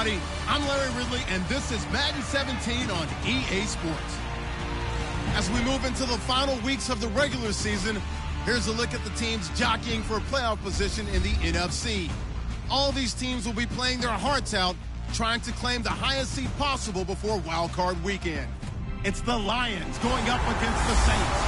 everybody. I'm Larry Ridley, and this is Madden 17 on EA Sports. As we move into the final weeks of the regular season, here's a look at the teams jockeying for a playoff position in the NFC. All these teams will be playing their hearts out, trying to claim the highest seed possible before Wild Card Weekend. It's the Lions going up against the Saints.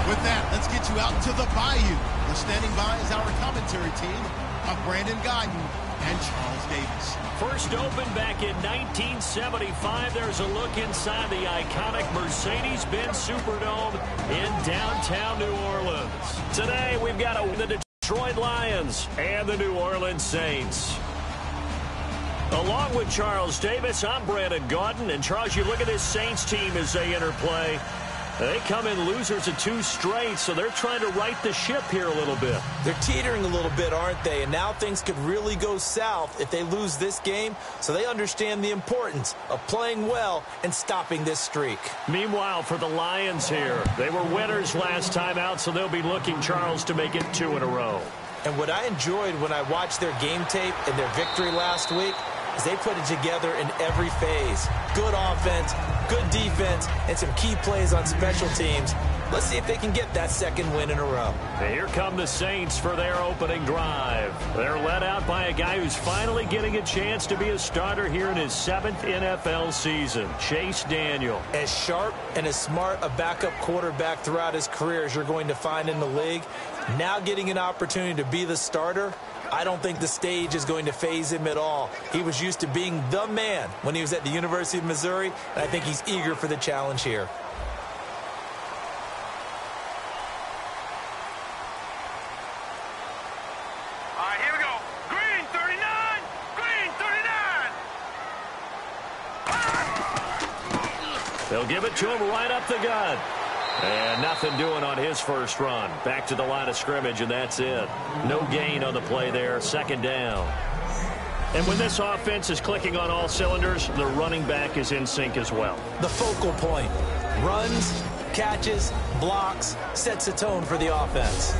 With that, let's get you out to the Bayou. We're standing by as our commentary team of Brandon Guyton and Charles Davis. First opened back in 1975. There's a look inside the iconic Mercedes-Benz Superdome in downtown New Orleans. Today, we've got the Detroit Lions and the New Orleans Saints. Along with Charles Davis, I'm Brandon Guyton. And Charles, you look at this Saints team as they interplay. They come in losers of 2 straight, so they're trying to right the ship here a little bit. They're teetering a little bit, aren't they? And now things could really go south if they lose this game, so they understand the importance of playing well and stopping this streak. Meanwhile, for the Lions here, they were winners last time out, so they'll be looking, Charles, to make it 2 in a row. And what I enjoyed when I watched their game tape and their victory last week is they put it together in every phase. Good offense, good defense, and some key plays on special teams. Let's see if they can get that second win in a row. And here come the Saints for their opening drive. They're led out by a guy who's finally getting a chance to be a starter here in his 7th NFL season, Chase Daniel. As sharp and as smart a backup quarterback throughout his career as you're going to find in the league, now getting an opportunity to be the starter, I don't think the stage is going to faze him at all. He was used to being the man when he was at the University of Missouri, and I think he's eager for the challenge here. All right, here we go. Green 39. Green 39. They'll give it to him right up the gut. And nothing doing on his first run. Back to the line of scrimmage, and that's it. No gain on the play there. 2nd down. And when this offense is clicking on all cylinders, the running back is in sync as well. The focal point. Runs, catches, blocks, sets a tone for the offense.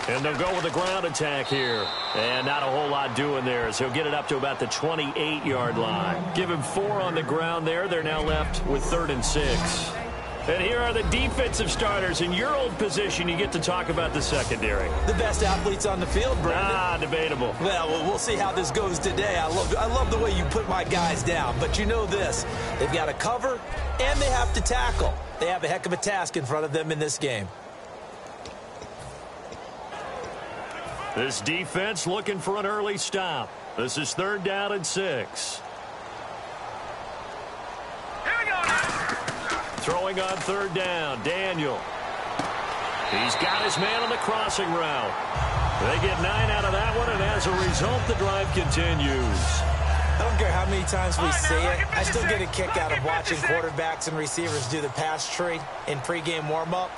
And they'll go with the ground attack here. And not a whole lot doing there as he'll get it up to about the 28-yard line. Give him 4 on the ground there. They're now left with 3rd and 6. And here are the defensive starters. In your old position, you get to talk about the secondary. The best athletes on the field, Brandon. Debatable. Well, we'll see how this goes today. I love the way you put my guys down. But you know this. They've got to cover, and they have to tackle. They have a heck of a task in front of them in this game. This defense looking for an early stop. This is 3rd down and 6. Here we go now. Throwing on 3rd down, Daniel. He's got his man on the crossing route. They get 9 out of that one, and as a result, the drive continues. I don't care how many times we see it. I still get a kick out of watching quarterbacks and receivers do the pass tree in pregame warm-up.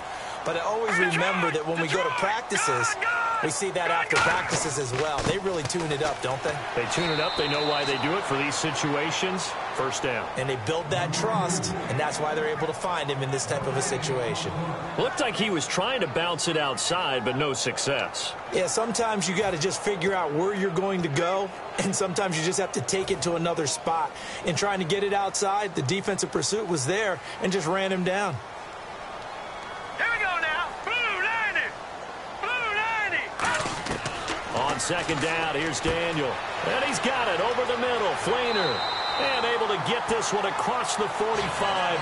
But I always remember that when we go to practices, we see that after practices as well. They really tune it up, don't they? They tune it up. They know why they do it for these situations. 1st down. And they build that trust, and that's why they're able to find him in this type of a situation. Looked like he was trying to bounce it outside, but no success. Yeah, sometimes you got to just figure out where you're going to go, and sometimes you just have to take it to another spot. In trying to get it outside, the defensive pursuit was there and just ran him down. On 2nd down, here's Daniel. And he's got it over the middle. Fleener. And able to get this one across the 45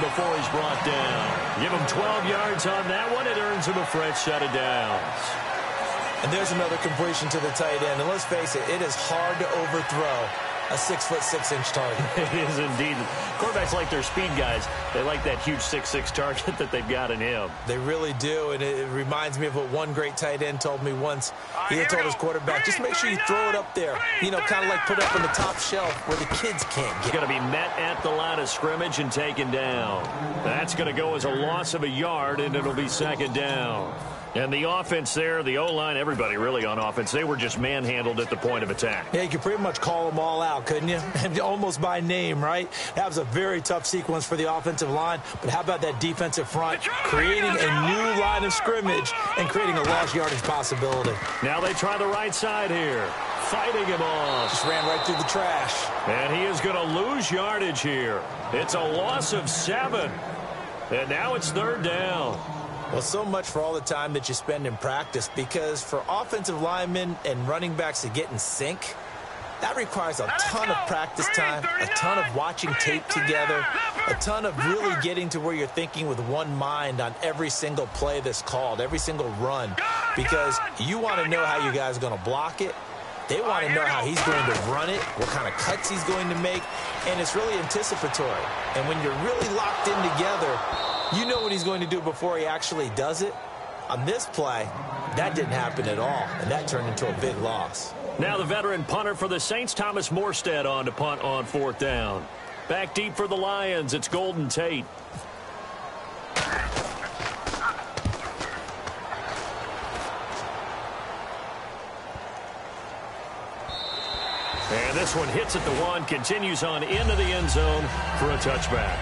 before he's brought down. Give him 12 yards on that one. It earns him a fresh set of downs. And there's another completion to the tight end. And let's face it, it is hard to overthrow a 6'6" target. It is indeed. Quarterbacks like their speed guys. They like that huge 6'6" target that they've got in him. They really do, and it reminds me of what one great tight end told me once. He had told his quarterback, just make sure you throw it up there. You know, kind of like put it up on the top shelf where the kids can't get it. Going to be met at the line of scrimmage and taken down. That's going to go as a loss of a yard, and it'll be second down. And the offense there, the O-line, everybody really on offense, they were just manhandled at the point of attack. Yeah, you could pretty much call them all out, couldn't you? Almost by name, right? That was a very tough sequence for the offensive line. But how about that defensive front creating a new line of scrimmage and creating a lost yardage possibility? Now they try the right side here. Fighting him off. Just ran right through the trash. And he is going to lose yardage here. It's a loss of 7. And now it's third down. Well, so much for all the time that you spend in practice, because for offensive linemen and running backs to get in sync, that requires a ton of practice time, a ton of watching tape together, a ton of really getting to where you're thinking with one mind on every single play that's called, every single run, because you want to know how you guys are going to block it. They want to know how he's going to run it, what kind of cuts he's going to make, and it's really anticipatory. And when you're really locked in together, you know what he's going to do before he actually does it. On this play, that didn't happen at all, and that turned into a big loss. Now the veteran punter for the Saints, Thomas Morstead, on to punt on fourth down. Back deep for the Lions, it's Golden Tate. And this one hits at the 1, continues on into the end zone for a touchback.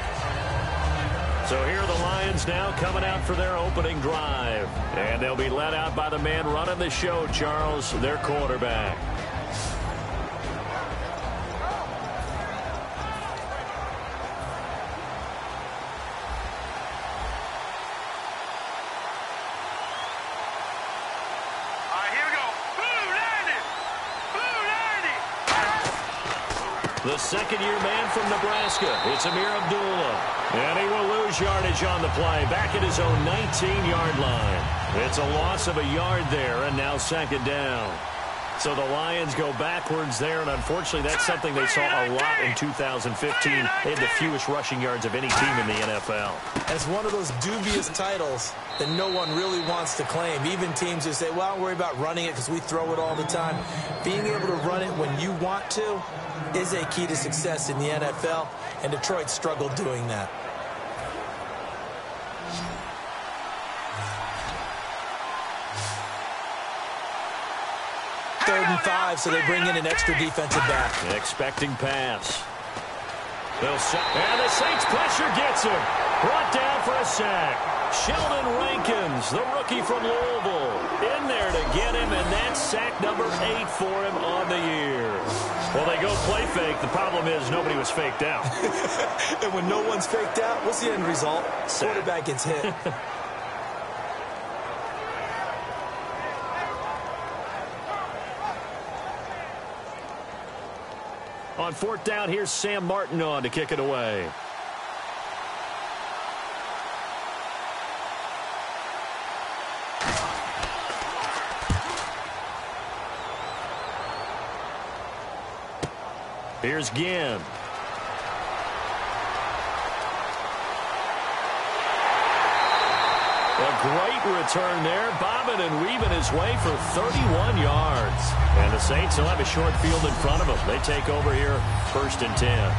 So here are the Lions now coming out for their opening drive. And they'll be led out by the man running the show, Charles, their quarterback. The second-year man from Nebraska, it's Amir Abdullah. And he will lose yardage on the play, back at his own 19-yard line. It's a loss of a yard there, and now second down. So the Lions go backwards there, and unfortunately that's something they saw a lot in 2015. They had the fewest rushing yards of any team in the NFL. And it's one of those dubious titles that no one really wants to claim. Even teams who say, well, don't worry about running it because we throw it all the time. Being able to run it when you want to is a key to success in the NFL, and Detroit struggled doing that. Third and 5, so they bring in an extra defensive back. Expecting pass. And the Saints pressure gets him. Brought down for a sack. Sheldon Rankins, the rookie from Louisville, in there to get him, and that's sack number 8 for him on the year. Well, they go play fake. The problem is nobody was faked out. And when no one's faked out, what's the end result? Quarterback gets hit. On fourth down, here's Sam Martin on to kick it away. Here's Ginn. A great return there, bobbing and weaving his way for 31 yards. And the Saints will have a short field in front of them. They take over here, 1st and 10.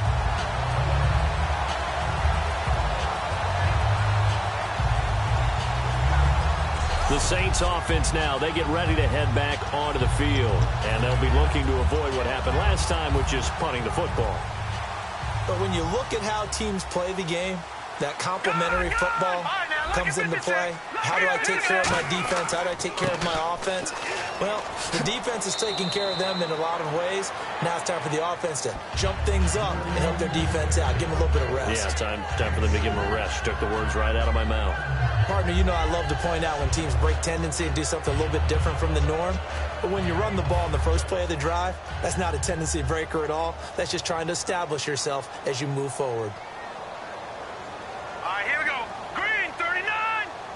The Saints offense now, they get ready to head back onto the field. And they'll be looking to avoid what happened last time, which is punting the football. But when you look at how teams play the game, that complementary football comes into play. How do I take care of my defense? How do I take care of my offense? Well, the defense is taking care of them in a lot of ways. Now it's time for the offense to jump things up and help their defense out. Give them a little bit of rest. Yeah, time for them to give them a rest. You took the words right out of my mouth. Partner, you know I love to point out when teams break tendency and do something a little bit different from the norm. But when you run the ball in the first play of the drive, that's not a tendency breaker at all. That's just trying to establish yourself as you move forward. Here we go. Green 39.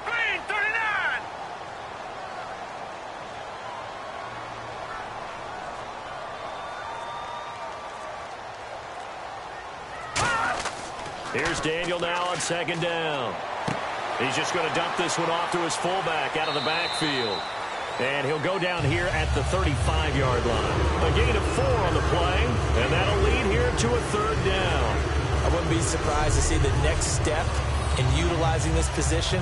Green 39. Here's Daniel now on second down. He's just going to dump this one off to his fullback out of the backfield. And he'll go down here at the 35-yard line. A gain of 4 on the play, and that'll lead here to a third down. I wouldn't be surprised to see the next step in utilizing this position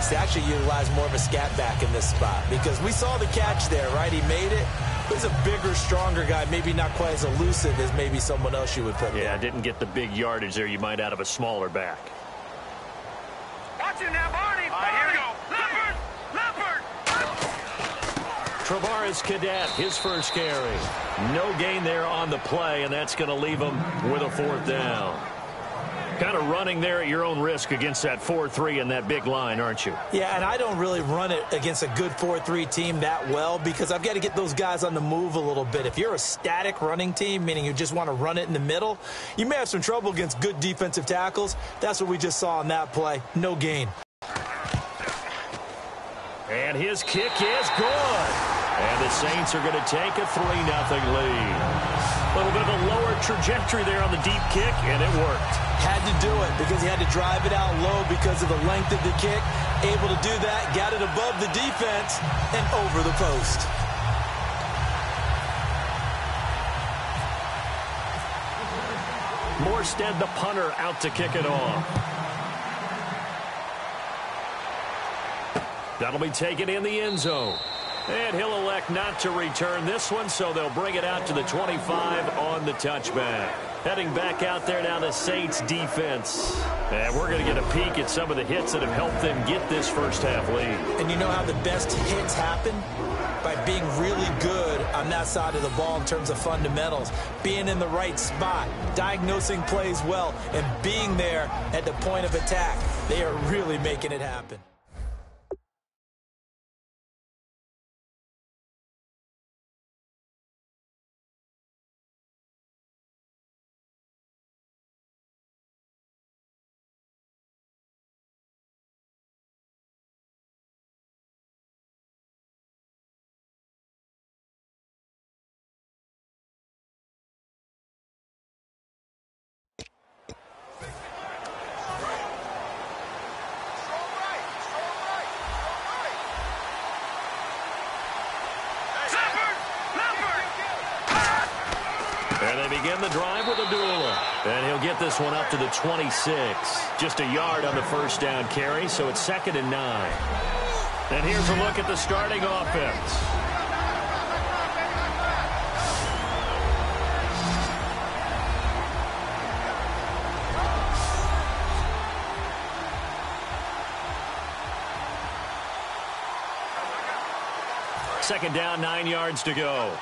is to actually utilize more of a scat back in this spot. Because we saw the catch there, right? He made it. He's a bigger, stronger guy, maybe not quite as elusive as maybe someone else you would put there. Yeah, didn't get the big yardage there you might out of a smaller back. Watch it now, Barney. Here we go. Leopard! Leopard! Travaris Cadet, his first carry. No gain there on the play, and that's going to leave him with a 4th down. Kind of running there at your own risk against that 4-3 and that big line, aren't you? Yeah, and I don't really run it against a good 4-3 team that well because I've got to get those guys on the move a little bit. If you're a static running team, meaning you just want to run it in the middle, you may have some trouble against good defensive tackles. That's what we just saw on that play. No gain. And his kick is good. And the Saints are going to take a 3-0 lead. A little bit of a lower trajectory there on the deep kick, and it worked. Had to do it because he had to drive it out low because of the length of the kick. Able to do that, got it above the defense and over the post. Morstead, the punter, out to kick it off. That'll be taken in the end zone. And he'll elect not to return this one, so they'll bring it out to the 25 on the touchback. Heading back out there now, the Saints defense. And we're going to get a peek at some of the hits that have helped them get this first half lead. And you know how the best hits happen? By being really good on that side of the ball in terms of fundamentals. Being in the right spot, diagnosing plays well, and being there at the point of attack. They are really making it happen. And they begin the drive with Abdullah. And he'll get this one up to the 26. Just a yard on the first down carry, so it's 2nd and 9. And here's a look at the starting offense. Second down, 9 yards to go.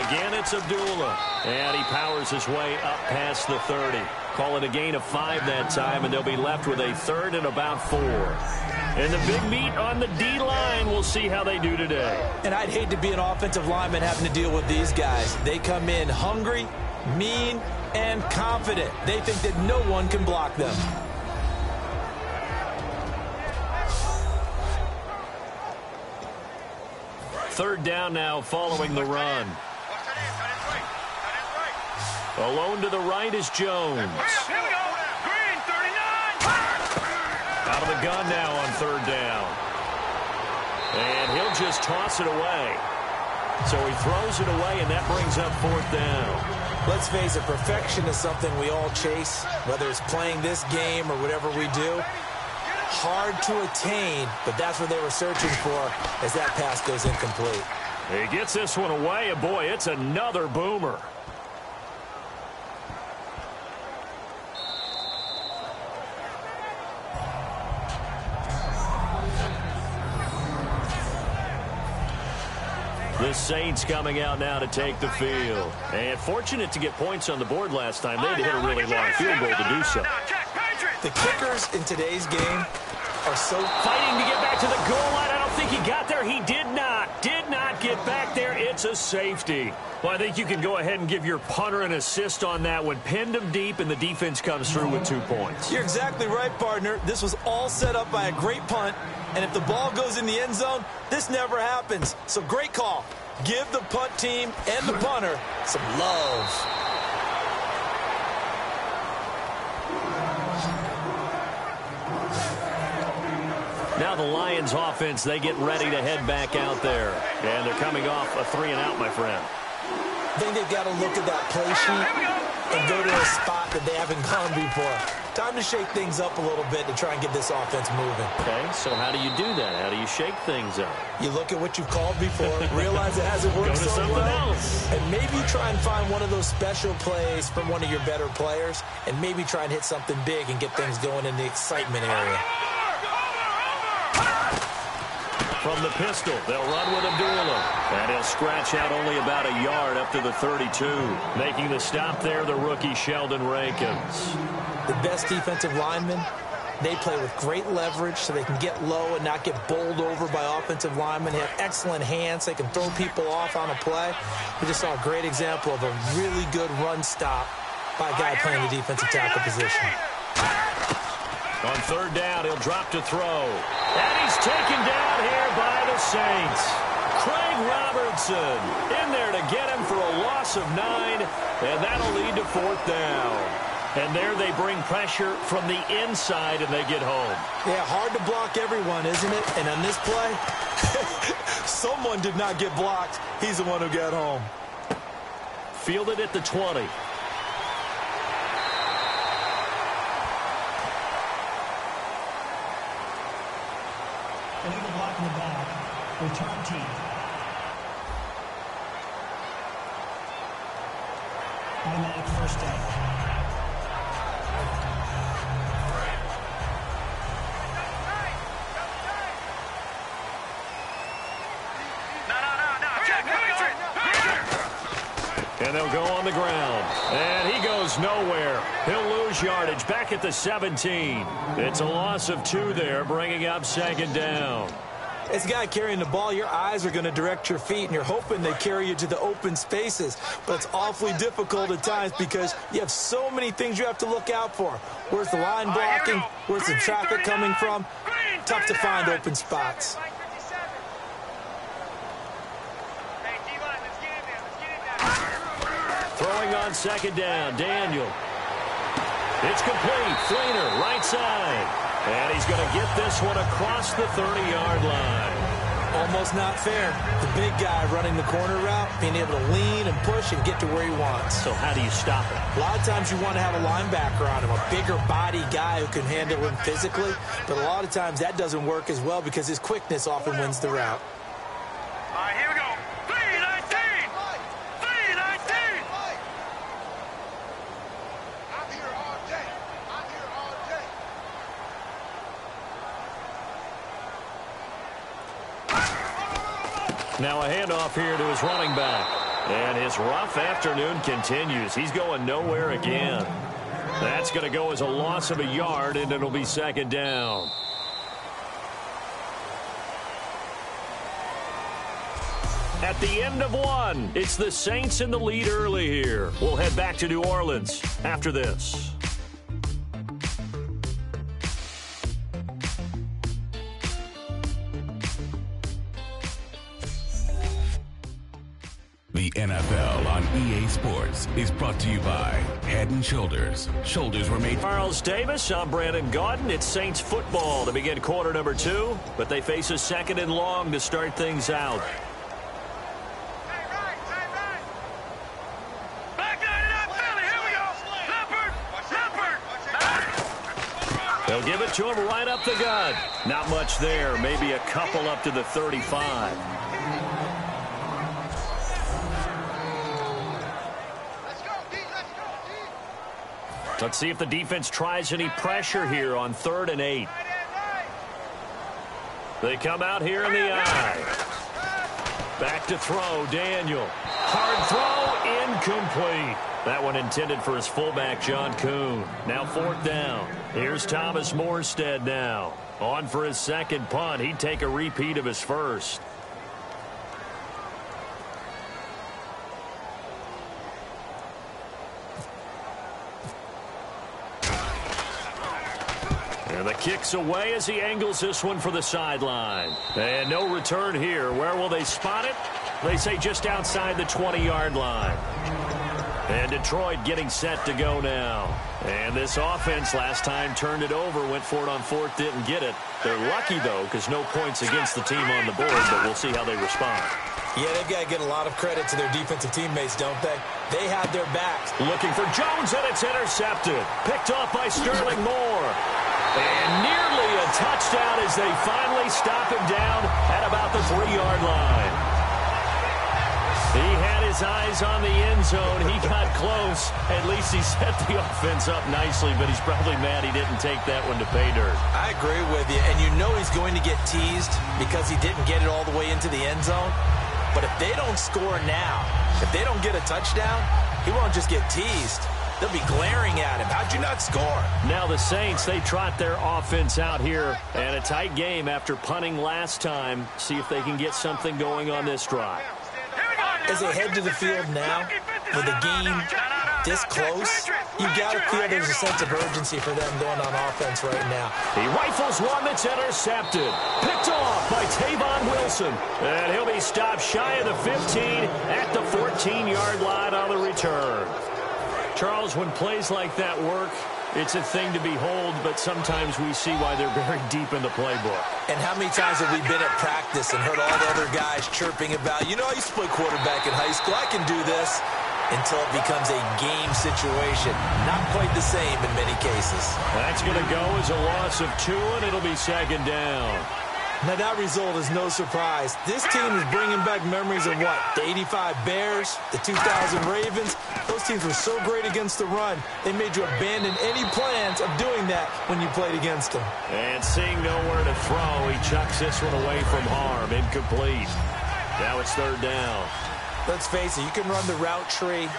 Again, it's Abdullah. And he powers his way up past the 30. Call it a gain of 5 that time, and they'll be left with a 3rd and about 4. And the big meat on the D-line, we'll see how they do today. And I'd hate to be an offensive lineman having to deal with these guys. They come in hungry, mean, and confident. They think that no one can block them. Third down now following the run. Alone to the right is Jones. Here we go. Green, 39. Out of the gun now on third down. And he'll just toss it away. So he throws it away, and that brings up 4th down. Let's face it, perfection is something we all chase, whether it's playing this game or whatever we do. Hard to attain, but that's what they were searching for as that pass goes incomplete. He gets this one away, and boy, it's another boomer. The Saints coming out now to take the field. And fortunate to get points on the board last time. They had to hit a really long field goal to do so. The kickers in today's game are so fighting to get back to the goal line. I don't think he got there. He did not. Did not get back there. It's It's a safety. Well, I think you can go ahead and give your punter an assist on that one. Pinned him deep, and the defense comes through with 2 points. You're exactly right, partner. This was all set up by a great punt, and if the ball goes in the end zone, this never happens. So great call. Give the punt team and the punter some love. Now the Lions offense, they get ready to head back out there. And they're coming off a 3-and-out, my friend. I think they've got to look at that play sheet and go to a spot that they haven't gone before. Time to shake things up a little bit to try and get this offense moving. Okay, so how do you do that? How do you shake things up? You look at what you've called before, realize it hasn't worked so well, and maybe try and find one of those special plays from one of your better players, and maybe try and hit something big and get things going in the excitement area. From the pistol, they'll run with Abdullah. And he'll scratch out only about a yard up to the 32. Making the stop there, the rookie Sheldon Rankins. The best defensive linemen, they play with great leverage so they can get low and not get bowled over by offensive linemen. They have excellent hands. They can throw people off on a play. We just saw a great example of a really good run stop by a guy playing the defensive tackle position. On third down, he'll drop to throw. And he's taken down here by the Saints. Craig Robertson in there to get him for a loss of 9, and that'll lead to fourth down. And there they bring pressure from the inside, and they get home. Yeah, hard to block everyone, isn't it? And on this play, someone did not get blocked. He's the one who got home. Fielded at the 20. Illegal block in the back. Return team. Automatic first down. And they'll go on the ground. And he goes nowhere. He'll lose yardage back at the 17. It's a loss of 2 there, bringing up second down. As a guy carrying the ball, your eyes are going to direct your feet, and you're hoping they carry you to the open spaces. But it's awfully difficult at times because you have so many things you have to look out for. Where's the line blocking? Where's the traffic coming from? Tough to find open spots. Throwing on second down, Daniel. It's complete. Fleener, right side. And he's going to get this one across the 30-yard line. Almost not fair. The big guy running the corner route, being able to lean and push and get to where he wants. So how do you stop it? A lot of times you want to have a linebacker on him, a bigger body guy who can handle him physically. But a lot of times that doesn't work as well because his quickness often wins the route. All right, here we go. 3-19. 3-19. I'm here all day. I'm here all day. Now a handoff here to his running back. And his rough afternoon continues. He's going nowhere again. That's going to go as a loss of a yard, and it'll be second down. At the end of 1, it's the Saints in the lead early here. We'll head back to New Orleans after this. The NFL on EA Sports is brought to you by Head & Shoulders. Shoulders were made. Charles Davis, I'm Brandon Gaudin. It's Saints football to begin quarter number 2, but they face a second and long to start things out. They'll give it to him right up the gut. Not much there. Maybe a couple up to the 35. Let's see if the defense tries any pressure here on 3rd and 8. They come out here in the eye. Back to throw, Daniel. Hard throw, incomplete. That one intended for his fullback, John Kuhn. Now 4th down. Here's Thomas Morstead now. On for his second punt. He'd take a repeat of his first. And the kick's away as he angles this one for the sideline. And no return here. Where will they spot it? They say just outside the 20-yard line. And Detroit getting set to go now. And this offense last time turned it over, went for it on fourth, didn't get it. They're lucky, though, because no points against the team on the board, but we'll see how they respond. Yeah, they've got to get a lot of credit to their defensive teammates, don't they? They have their backs. Looking for Jones, and it's intercepted. Picked off by Sterling Moore. And nearly a touchdown as they finally stop him down at about the 3-yard line. He had his eyes on the end zone. He got close. At least he set the offense up nicely, but he's probably mad he didn't take that one to pay dirt. I agree with you, and you know he's going to get teased because he didn't get it all the way into the end zone. But if they don't score now, if they don't get a touchdown, he won't just get teased. They'll be glaring at him. How'd you not score? Now the Saints, they trot their offense out here. And a tight game after punting last time. See if they can get something going on this drive. As they head to the field now, with the game this close, you got to feel there's a sense of urgency for them going on offense right now. He rifles one that's intercepted. Picked off by Tavon Wilson. And he'll be stopped shy of the 15 at the 14-yard line on the return. Charles, when plays like that work, it's a thing to behold, but sometimes we see why they're very deep in the playbook. And how many times have we been at practice and heard all the other guys chirping about, you know, I used to play quarterback in high school, I can do this, until it becomes a game situation. Not quite the same in many cases. That's going to go as a loss of 2, and it'll be second down. Now, that result is no surprise. This team is bringing back memories of what? The 85 Bears, the 2000 Ravens. Those teams were so great against the run, they made you abandon any plans of doing that when you played against them. And seeing nowhere to throw, he chucks this one away from harm. Incomplete. Now it's third down. Let's face it, you can run the route tree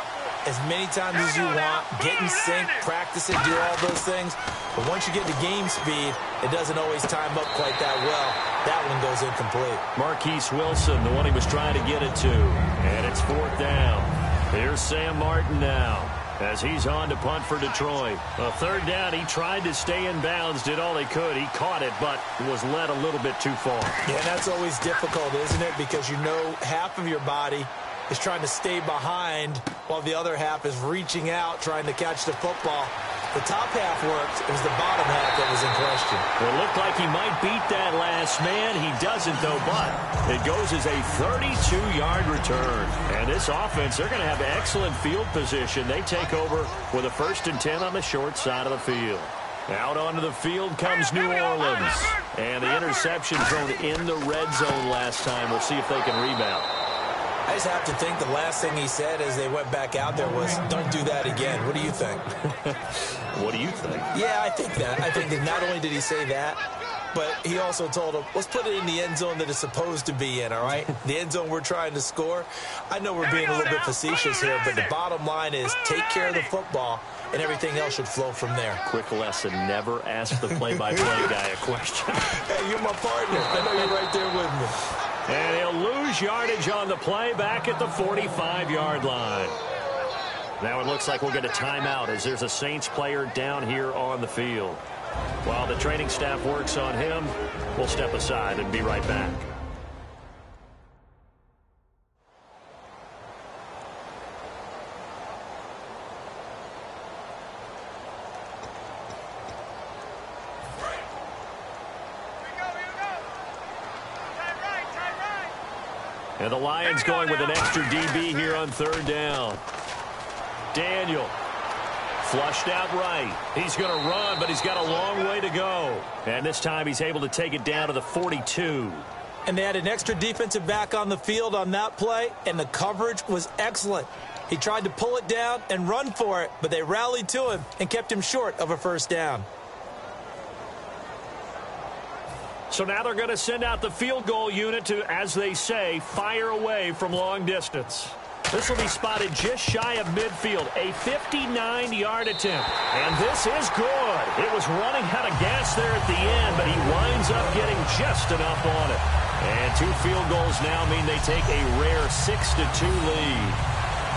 as many times as you want, get in sync, practice it, do all those things. But once you get to game speed, it doesn't always time up quite that well. That one goes incomplete. Marquise Wilson, the one he was trying to get it to. And it's fourth down. Here's Sam Martin now as he's on to punt for Detroit. A third down, he tried to stay in bounds, did all he could. He caught it, but was led a little bit too far. Yeah, that's always difficult, isn't it? Because you know half of your body is trying to stay behind while the other half is reaching out, trying to catch the football. The top half worked. It was the bottom half that was in question. It looked like he might beat that last man. He doesn't, though, but it goes as a 32-yard return. And this offense, they're going to have excellent field position. They take over with a 1st and 10 on the short side of the field. Out onto the field comes New Orleans. And the interception thrown in the red zone last time. We'll see if they can rebound. I just have to think the last thing he said as they went back out there was, don't do that again. What do you think? What do you think? Yeah, I think that. I think that not only did he say that, but he also told him, let's put it in the end zone that it's supposed to be in, all right? The end zone we're trying to score. I know we're being a little bit facetious here, but the bottom line is take care of the football, and everything else should flow from there. Quick lesson, never ask the play-by-play guy a question. Hey, you're my partner. I know you're right there with me. And he'll lose yardage on the play back at the 45-yard line. Now it looks like we'll get a timeout as there's a Saints player down here on the field. While the training staff works on him, we'll step aside and be right back. And the Lions going with an extra DB here on third down. Daniel flushed out right. He's going to run, but he's got a long way to go. And this time he's able to take it down to the 42. And they had an extra defensive back on the field on that play, and the coverage was excellent. He tried to pull it down and run for it, but they rallied to him and kept him short of a first down. So now they're going to send out the field goal unit to, as they say, fire away from long distance. This will be spotted just shy of midfield, a 59-yard attempt. And this is good. It was running out of gas there at the end, but he winds up getting just enough on it. And 2 field goals now mean they take a rare 6-2 lead.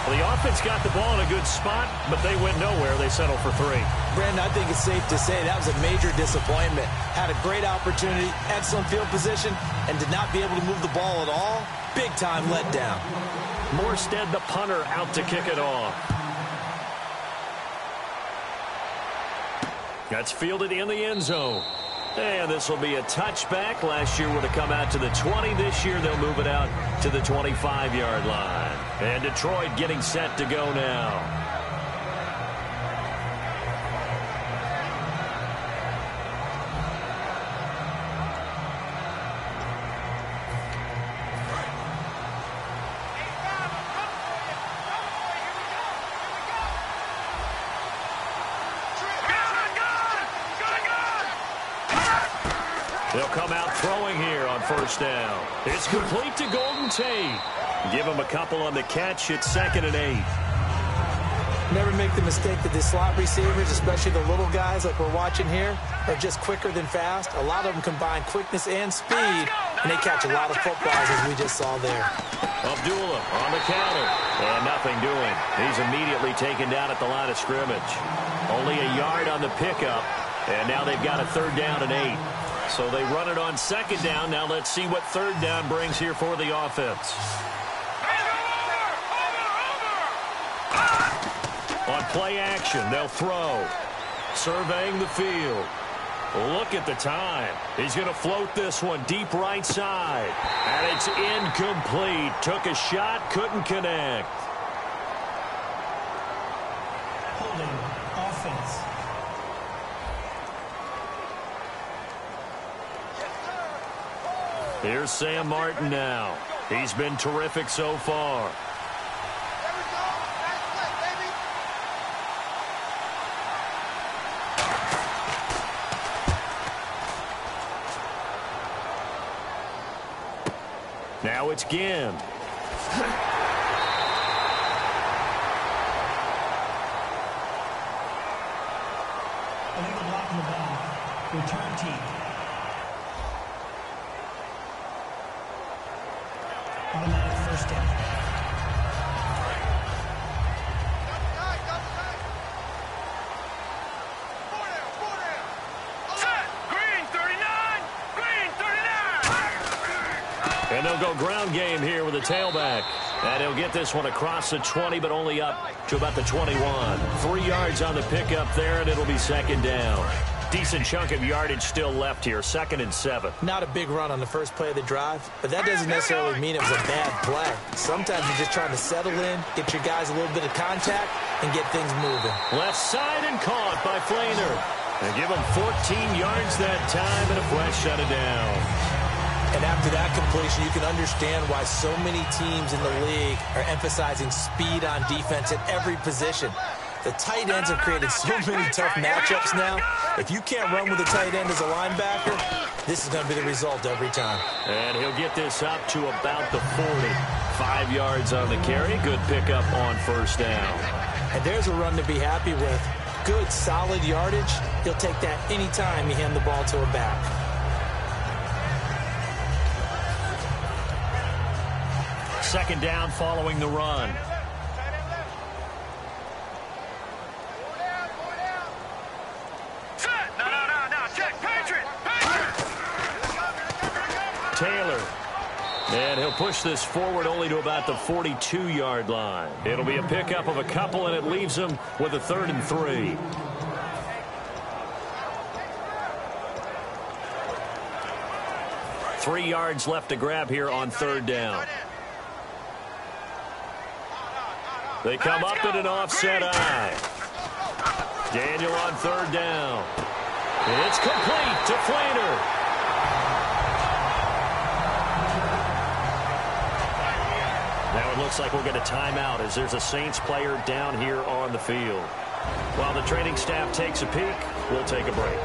Well, the offense got the ball in a good spot, but they went nowhere. They settled for 3. Brandon, I think it's safe to say that was a major disappointment. Had a great opportunity, excellent field position, and did not be able to move the ball at all. Big-time letdown. Morstead, the punter, out to kick it off. That's fielded in the end zone. And this will be a touchback. Last year would have come out to the 20. This year they'll move it out to the 25-yard line. And Detroit getting set to go now. They'll come out throwing here on first down. It's complete to Golden Tate. Give him a couple on the catch. It's 2nd and 8. Never make the mistake that the slot receivers, especially the little guys like we're watching here, are just quicker than fast. A lot of them combine quickness and speed, and they catch a lot of footballs, as we just saw there. Abdullah on the counter. And nothing doing. He's immediately taken down at the line of scrimmage. Only a yard on the pickup, and now they've got a 3rd down and 8. So they run it on 2nd down. Now let's see what 3rd down brings here for the offense. On play action, they'll throw. Surveying the field. Look at the time. He's going to float this one deep right side. And it's incomplete. Took a shot, couldn't connect. Holding offense. Here's Sam Martin now. He's been terrific so far. Now it's Ginn. Illegal block in the back. Return team. Automatic first down. Set. Green 39. Green 39. And they'll go ground game here with a tailback. And he'll get this one across the 20, but only up to about the 21. 3 yards on the pickup there, and it'll be 2nd down. Decent chunk of yardage still left here. 2nd and 7. Not a big run on the first play of the drive, but that doesn't necessarily mean it was a bad play. Sometimes you're just trying to settle in, get your guys a little bit of contact, and get things moving. Left side and caught by Flainer. And give him 14 yards that time and a fresh set of down. And after that completion, you can understand why so many teams in the league are emphasizing speed on defense at every position. The tight ends have created so many tough matchups now. If you can't run with a tight end as a linebacker, this is going to be the result every time. And he'll get this up to about the 40. 5 yards on the carry. Good pickup on first down. And there's a run to be happy with. Good, solid yardage. He'll take that anytime you hand the ball to a back. Second down following the run. Taylor. And he'll push this forward only to about the 42-yard line. It'll be a pickup of a couple, and it leaves him with a 3rd and 3. Three yards left to grab here on 3rd down. They come up in an offset eye. Daniel on 3rd down. It's complete to Flainer. Now it looks like we'll get a timeout as there's a Saints player down here on the field. While the training staff takes a peek, we'll take a break.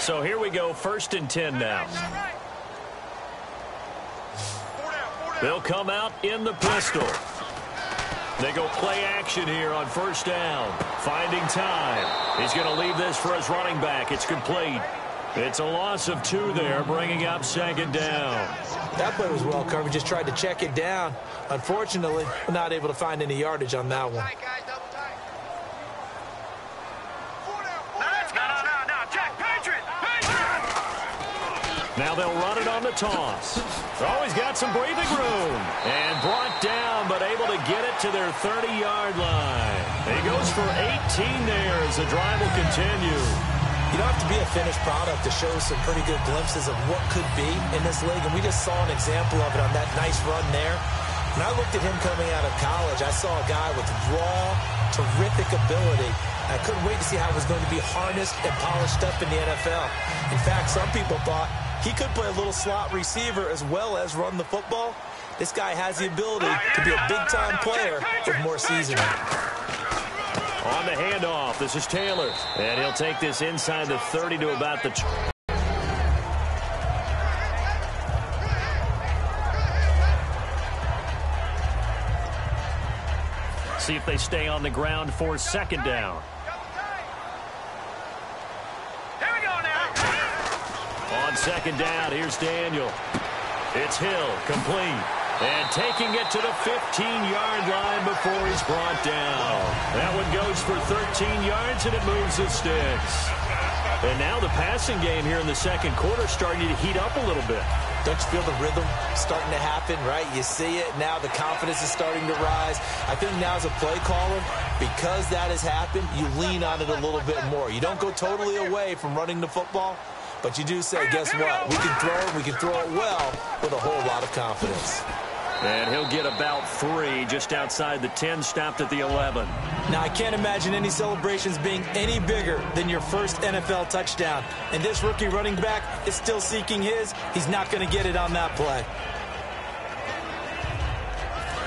So here we go, 1st and 10 now. They'll come out in the pistol. They go play action here on 1st down. Finding time. He's going to leave this for his running back. It's complete. It's a loss of 2 there, bringing up 2nd down. That play was well covered. Just tried to check it down. Unfortunately, we're not able to find any yardage on that one. Now they'll run it on the toss. Always got some breathing room. And brought down, but able to get it to their 30-yard line. He goes for 18 there as the drive will continue. You don't have to be a finished product to show some pretty good glimpses of what could be in this league, and we just saw an example of it on that nice run there. When I looked at him coming out of college, I saw a guy with raw, terrific ability. I couldn't wait to see how it was going to be harnessed and polished up in the NFL. In fact, some people thought he could play a little slot receiver as well as run the football. This guy has the ability to be a big-time player with more seasoning. On the handoff, this is Taylor. And he'll take this inside the 30 to about the... See if they stay on the ground for 2nd down. Here we go now. On 2nd down, here's Daniel. It's Hill, complete. And taking it to the 15-yard line before he's brought down. That one goes for 13 yards, and it moves the sticks. And now the passing game here in the 2nd quarter starting to heat up a little bit. Don't you feel the rhythm starting to happen, right? You see it. Now the confidence is starting to rise. I think now as a play caller, because that has happened, you lean on it a little bit more. You don't go totally away from running the football, but you do say, guess what? We can throw it. We can throw it well with a whole lot of confidence. And he'll get about 3 just outside the 10, stopped at the 11. Now, I can't imagine any celebrations being any bigger than your first NFL touchdown. And this rookie running back is still seeking his. He's not going to get it on that play.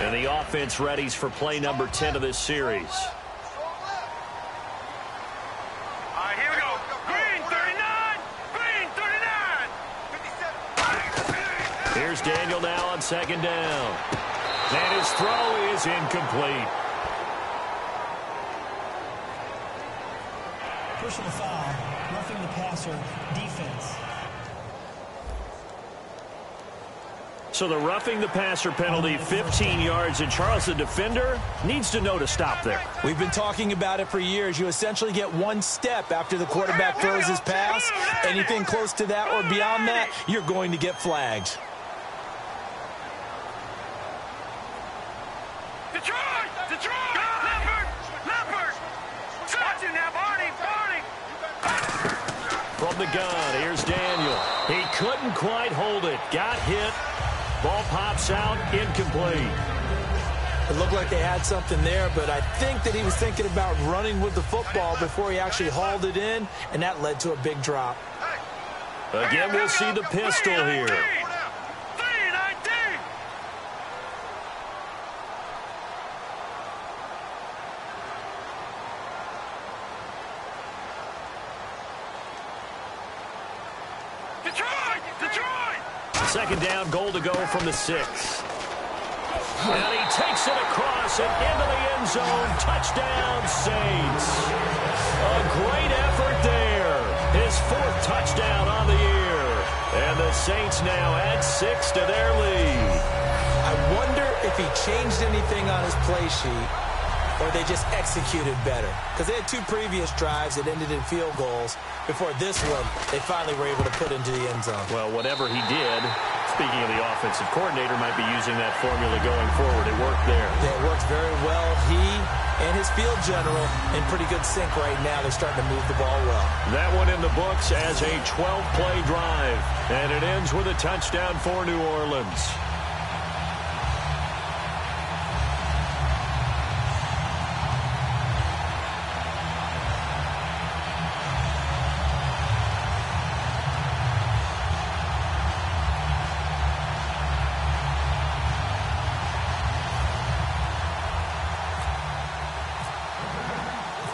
And the offense readies for play number 10 of this series. All right, here we go. Green 39. Green 39. Here's Daniel now on 2nd down. And his throw is incomplete. Personal foul, roughing the passer, defense. So the roughing the passer penalty, 15 yards, and Charles, the defender, needs to know to stop there. We've been talking about it for years. You essentially get 1 step after the quarterback throws his pass. Anything close to that or beyond that, you're going to get flagged. Detroit! Leopard! Watch him now, Barney! From the gun, here's Daniel. He couldn't quite hold it. Got hit. Ball pops out, incomplete. It looked like they had something there, but I think that he was thinking about running with the football before he actually hauled it in, and that led to a big drop. Again, we'll see the pistol here. 3-19. Detroit! 2nd down, goal to go from the 6. And he takes it across and into the end zone. Touchdown, Saints. A great effort there. His 4th touchdown on the year. And the Saints now add 6 to their lead. I wonder if he changed anything on his play sheet or they just executed better. Because they had 2 previous drives that ended in field goals. Before this one, they finally were able to put into the end zone. Well, whatever he did, speaking of the offensive coordinator, might be using that formula going forward. It worked there. Yeah, it worked very well. He and his field general in pretty good sync right now. They're starting to move the ball well. That one in the books as a 12-play drive. And it ends with a touchdown for New Orleans.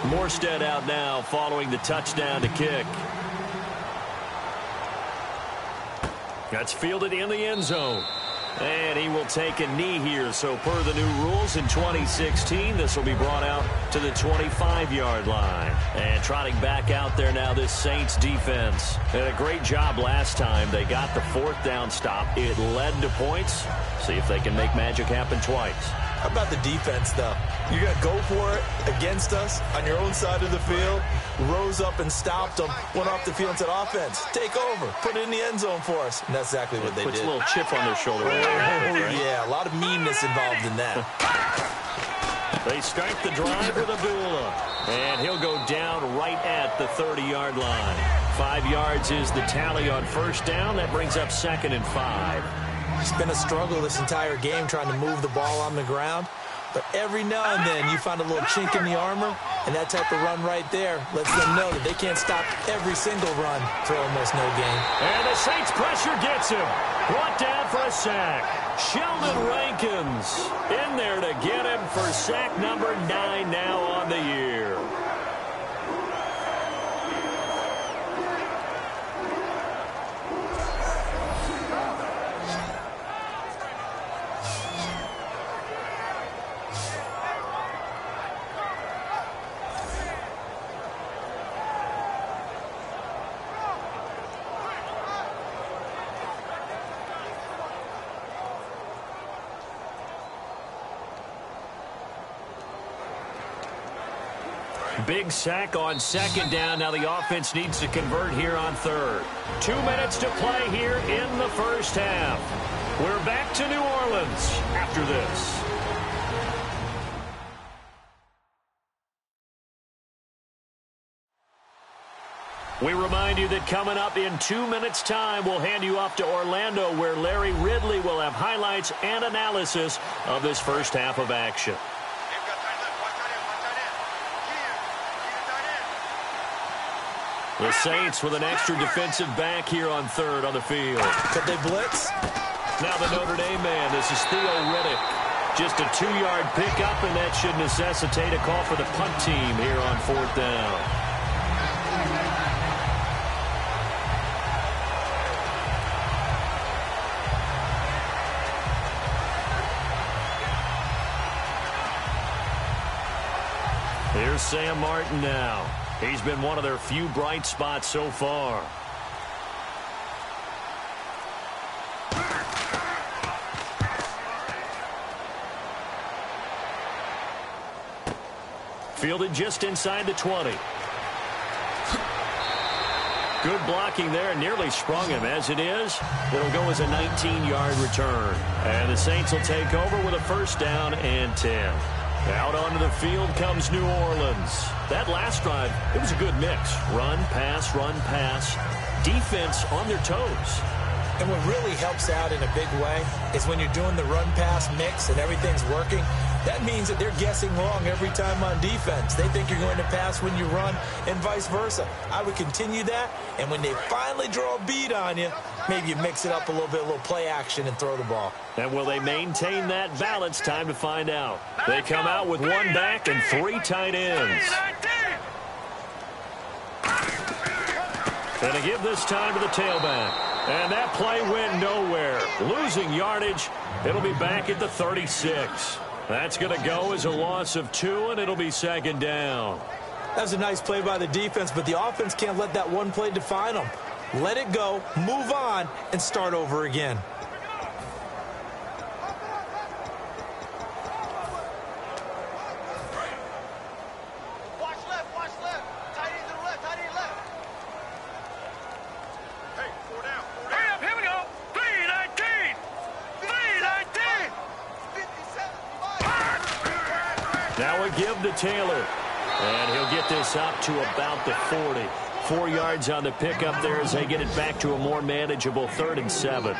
Morstead out now following the touchdown to kick. That's fielded in the end zone. And he will take a knee here. So per the new rules in 2016, this will be brought out to the 25-yard line. And trotting back out there now, this Saints defense. Did a great job last time. They got the 4th down stop. It led to points. See if they can make magic happen twice. How about the defense, though? You're going to go for it against us on your own side of the field. Rose up and stopped them. Went off the field and said, offense, take over. Put it in the end zone for us. And that's exactly what they did. Puts a little chip on their shoulder. Yeah, a lot of meanness involved in that. They start the drive with Abdullah. And he'll go down right at the 30-yard line. 5 yards is the tally on first down. That brings up 2nd and 5. It's been a struggle this entire game trying to move the ball on the ground. But every now and then you find a little chink in the armor, and that type of run right there lets them know that they can't stop every single run for almost no gain. And the Saints pressure gets him. Brought down for a sack. Sheldon Rankins in there to get him for sack number 9 now on the year. Big sack on 2nd down. Now the offense needs to convert here on 3rd. 2 minutes to play here in the first half. We're back to New Orleans after this. We remind you that coming up in 2 minutes' time, we'll hand you off to Orlando, where Larry Ridley will have highlights and analysis of this first half of action. The Saints with an extra defensive back here on 3rd on the field. Could they blitz? Now the Notre Dame man, this is Theo Riddick. Just a 2-yard pickup, and that should necessitate a call for the punt team here on 4th down. Here's Sam Martin now. He's been one of their few bright spots so far. Fielded just inside the 20. Good blocking there, and nearly sprung him. As it is, it'll go as a 19-yard return. And the Saints will take over with a 1st down and 10. Out onto the field comes New Orleans. That last drive, it was a good mix. Run, pass, defense on their toes. And what really helps out in a big way is when you're doing the run-pass mix and everything's working, that means that they're guessing wrong every time on defense. They think you're going to pass when you run and vice versa. I would continue that, and when they finally draw a beat on you, maybe you mix it up a little bit, a little play action, and throw the ball. And will they maintain that balance? Time to find out. They come out with 1 back and 3 tight ends. And they give this time to the tailback. And that play went nowhere. Losing yardage. It'll be back at the 36. That's going to go as a loss of 2, and it'll be 2nd down. That was a nice play by the defense, but the offense can't let that one play define them. Let it go, move on, and start over again. Now a give to Taylor. And he'll get this up to about the 40. 4 yards on the pickup there as they get it back to a more manageable 3rd and 7.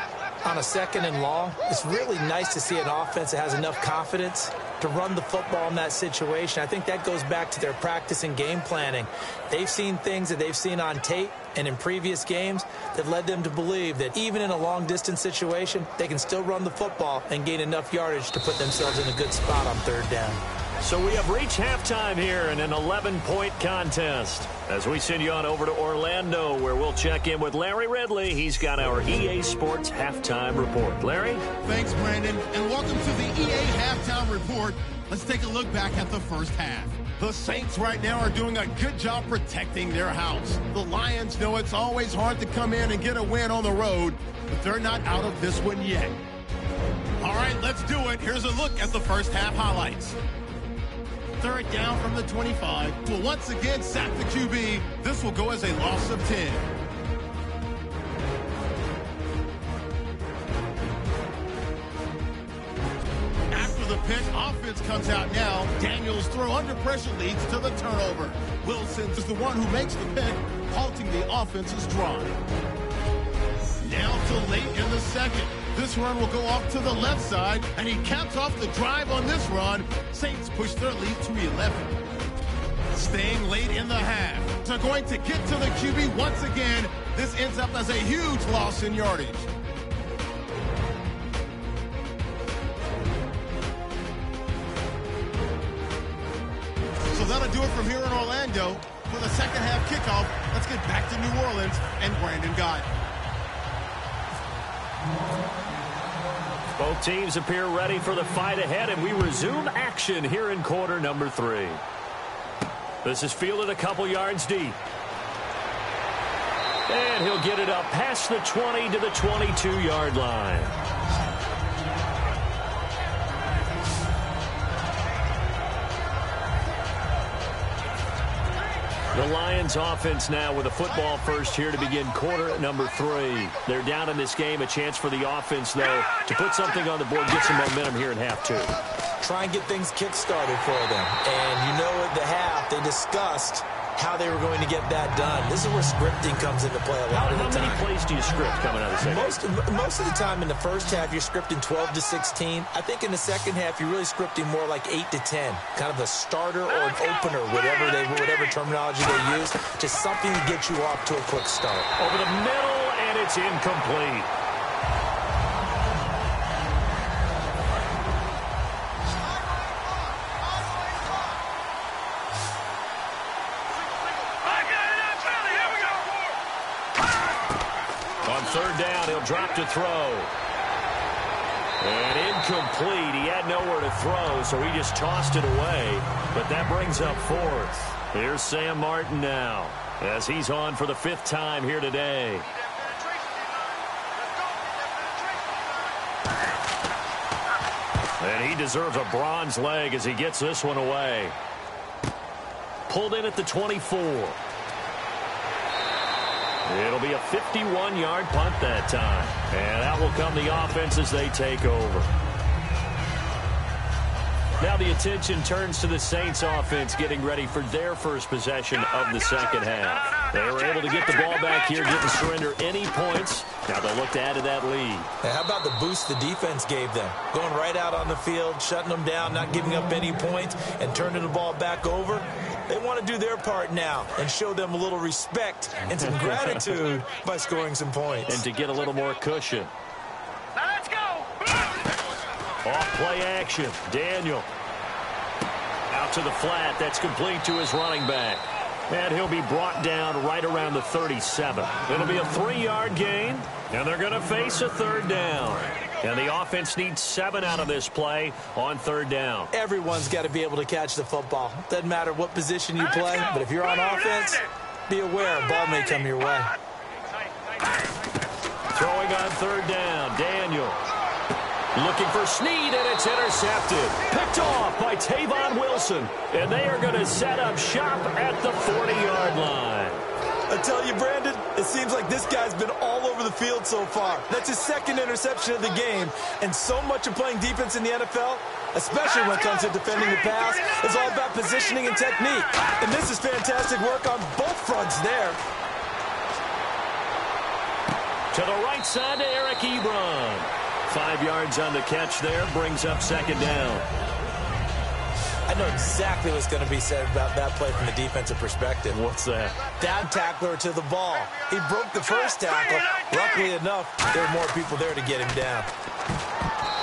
On a 2nd and long, it's really nice to see an offense that has enough confidence to run the football in that situation. I think that goes back to their practice and game planning. They've seen things that they've seen on tape and in previous games that led them to believe that even in a long-distance situation, they can still run the football and gain enough yardage to put themselves in a good spot on 3rd down. So we have reached halftime here in an 11-point contest. As we send you on over to Orlando, where we'll check in with Larry Ridley. He's got our EA Sports Halftime Report. Larry? Thanks, Brandon, and welcome to the EA Halftime Report. Let's take a look back at the first half. The Saints right now are doing a good job protecting their house. The Lions know it's always hard to come in and get a win on the road, but they're not out of this one yet. All right, let's do it. Here's a look at the first half highlights. Third down from the 25. Will once again sack the QB. This will go as a loss of 10. After the pick, offense comes out now. Daniels' throw under pressure leads to the turnover. Wilson is the one who makes the pick, halting the offense's drive. Now to late in the second. This run will go off to the left side, and he caps off the drive on this run. Saints push their lead to 11. Staying late in the half. They're going to get to the QB once again. This ends up as a huge loss in yardage. So that'll do it from here in Orlando. For the second half kickoff, let's get back to New Orleans and Brandon Gott. Both teams appear ready for the fight ahead, and we resume action here in quarter number 3. This is fielded a couple yards deep. And he'll get it up past the 20 to the 22-yard line. The Lions offense now with a football first here to begin quarter number 3. They're down in this game. A chance for the offense, though, to put something on the board, get some momentum here in half 2. Try and get things kick-started for them. And you know at the half, they discussed how they were going to get that done. This is where scripting comes into play a lot of the time. How many plays do you script coming out of the second? Most of the time in the first half, you're scripting 12 to 16. I think in the second half, you're really scripting more like 8 to 10. Kind of a starter or an opener, whatever terminology they use. Just something to get you off to a quick start. Over the middle, and it's incomplete. Third down, he'll drop to throw. And incomplete. He had nowhere to throw, so he just tossed it away. But that brings up fourth. Here's Sam Martin now, as he's on for the 5th time here today. And he deserves a bronze leg as he gets this one away. Pulled in at the 24. It'll be a 51-yard punt that time. And out will come the offense as they take over. Now the attention turns to the Saints offense getting ready for their first possession of the second half. They were able to get the ball back here, didn't surrender any points. Now they'll look to add to that lead. Hey, how about the boost the defense gave them? Going right out on the field, shutting them down, not giving up any points, and turning the ball back over. They want to do their part now and show them a little respect and some gratitude by scoring some points. And to get a little more cushion. Now let's go. Off play action. Daniel. Out to the flat. That's complete to his running back. And he'll be brought down right around the 37. It'll be a 3-yard gain. And they're going to face a third down. And the offense needs 7 out of this play on third down. Everyone's got to be able to catch the football. Doesn't matter what position you play, but if you're on offense, be aware a ball may come your way. Throwing on third down, Daniel. Looking for Snead, and it's intercepted. Picked off by Tavon Wilson. And they are going to set up shop at the 40-yard line. I tell you, Brandon, it seems like this guy's been all over the field so far. That's his 2nd interception of the game. And so much of playing defense in the NFL, especially when it comes to defending the pass, is all about positioning and technique. And this is fantastic work on both fronts there. To the right side to Eric Ebron. 5 yards on the catch there, brings up 2nd down. I know exactly what's going to be said about that play from the defensive perspective. What's that? Down tackler to the ball. He broke the first tackle. Luckily enough, there were more people there to get him down.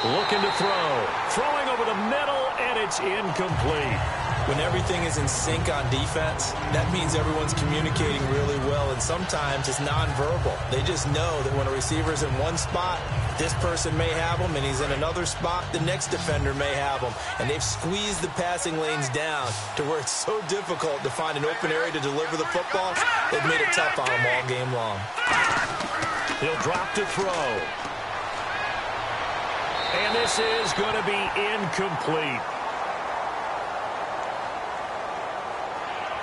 Looking to throw. Throwing over the middle, and it's incomplete. When everything is in sync on defense, that means everyone's communicating really well, and sometimes it's nonverbal. They just know that when a receiver's in one spot, this person may have him, and he's in another spot, the next defender may have him. And they've squeezed the passing lanes down to where it's so difficult to find an open area to deliver the football. They've made it tough on him all game long. He'll drop to throw. And this is going to be incomplete.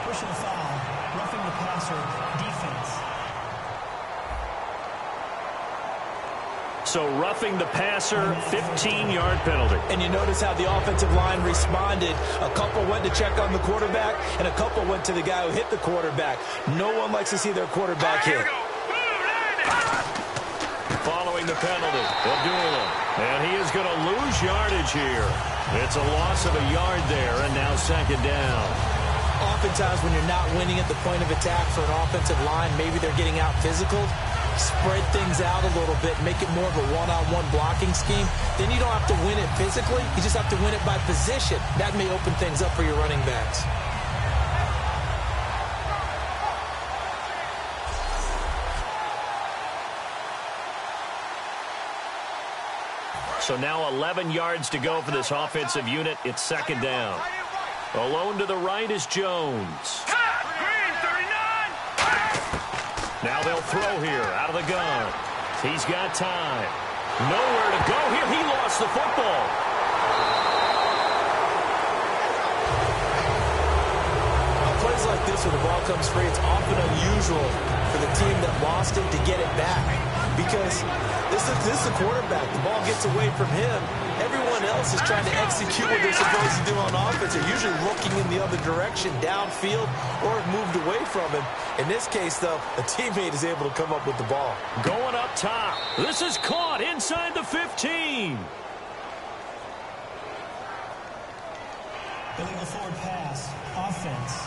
Pushing a foul, roughing the passer, defense. So roughing the passer, 15-yard penalty. And you notice how the offensive line responded. A couple went to check on the quarterback, and a couple went to the guy who hit the quarterback. No one likes to see their quarterback hit. Following the penalty, Abdullah. And he is going to lose yardage here. It's a loss of a yard there, and now second down. Oftentimes when you're not winning at the point of attack for an offensive line, maybe they're getting out physical, spread things out a little bit, make it more of a one-on-one blocking scheme. Then you don't have to win it physically. You just have to win it by position. That may open things up for your running backs. So now 11 yards to go for this offensive unit. It's second down. Alone to the right is Jones. Green, 39. Now they'll throw here out of the gun. He's got time. Nowhere to go here. He lost the football. On plays like this where the ball comes free, it's often unusual for the team that lost it to get it back. Because this is the quarterback. The ball gets away from him. Everyone else is trying to execute what they're supposed to do on offense. They're usually looking in the other direction, downfield, or have moved away from him. In this case, though, a teammate is able to come up with the ball. Going up top. This is caught inside the 15. Illegal forward pass, offense.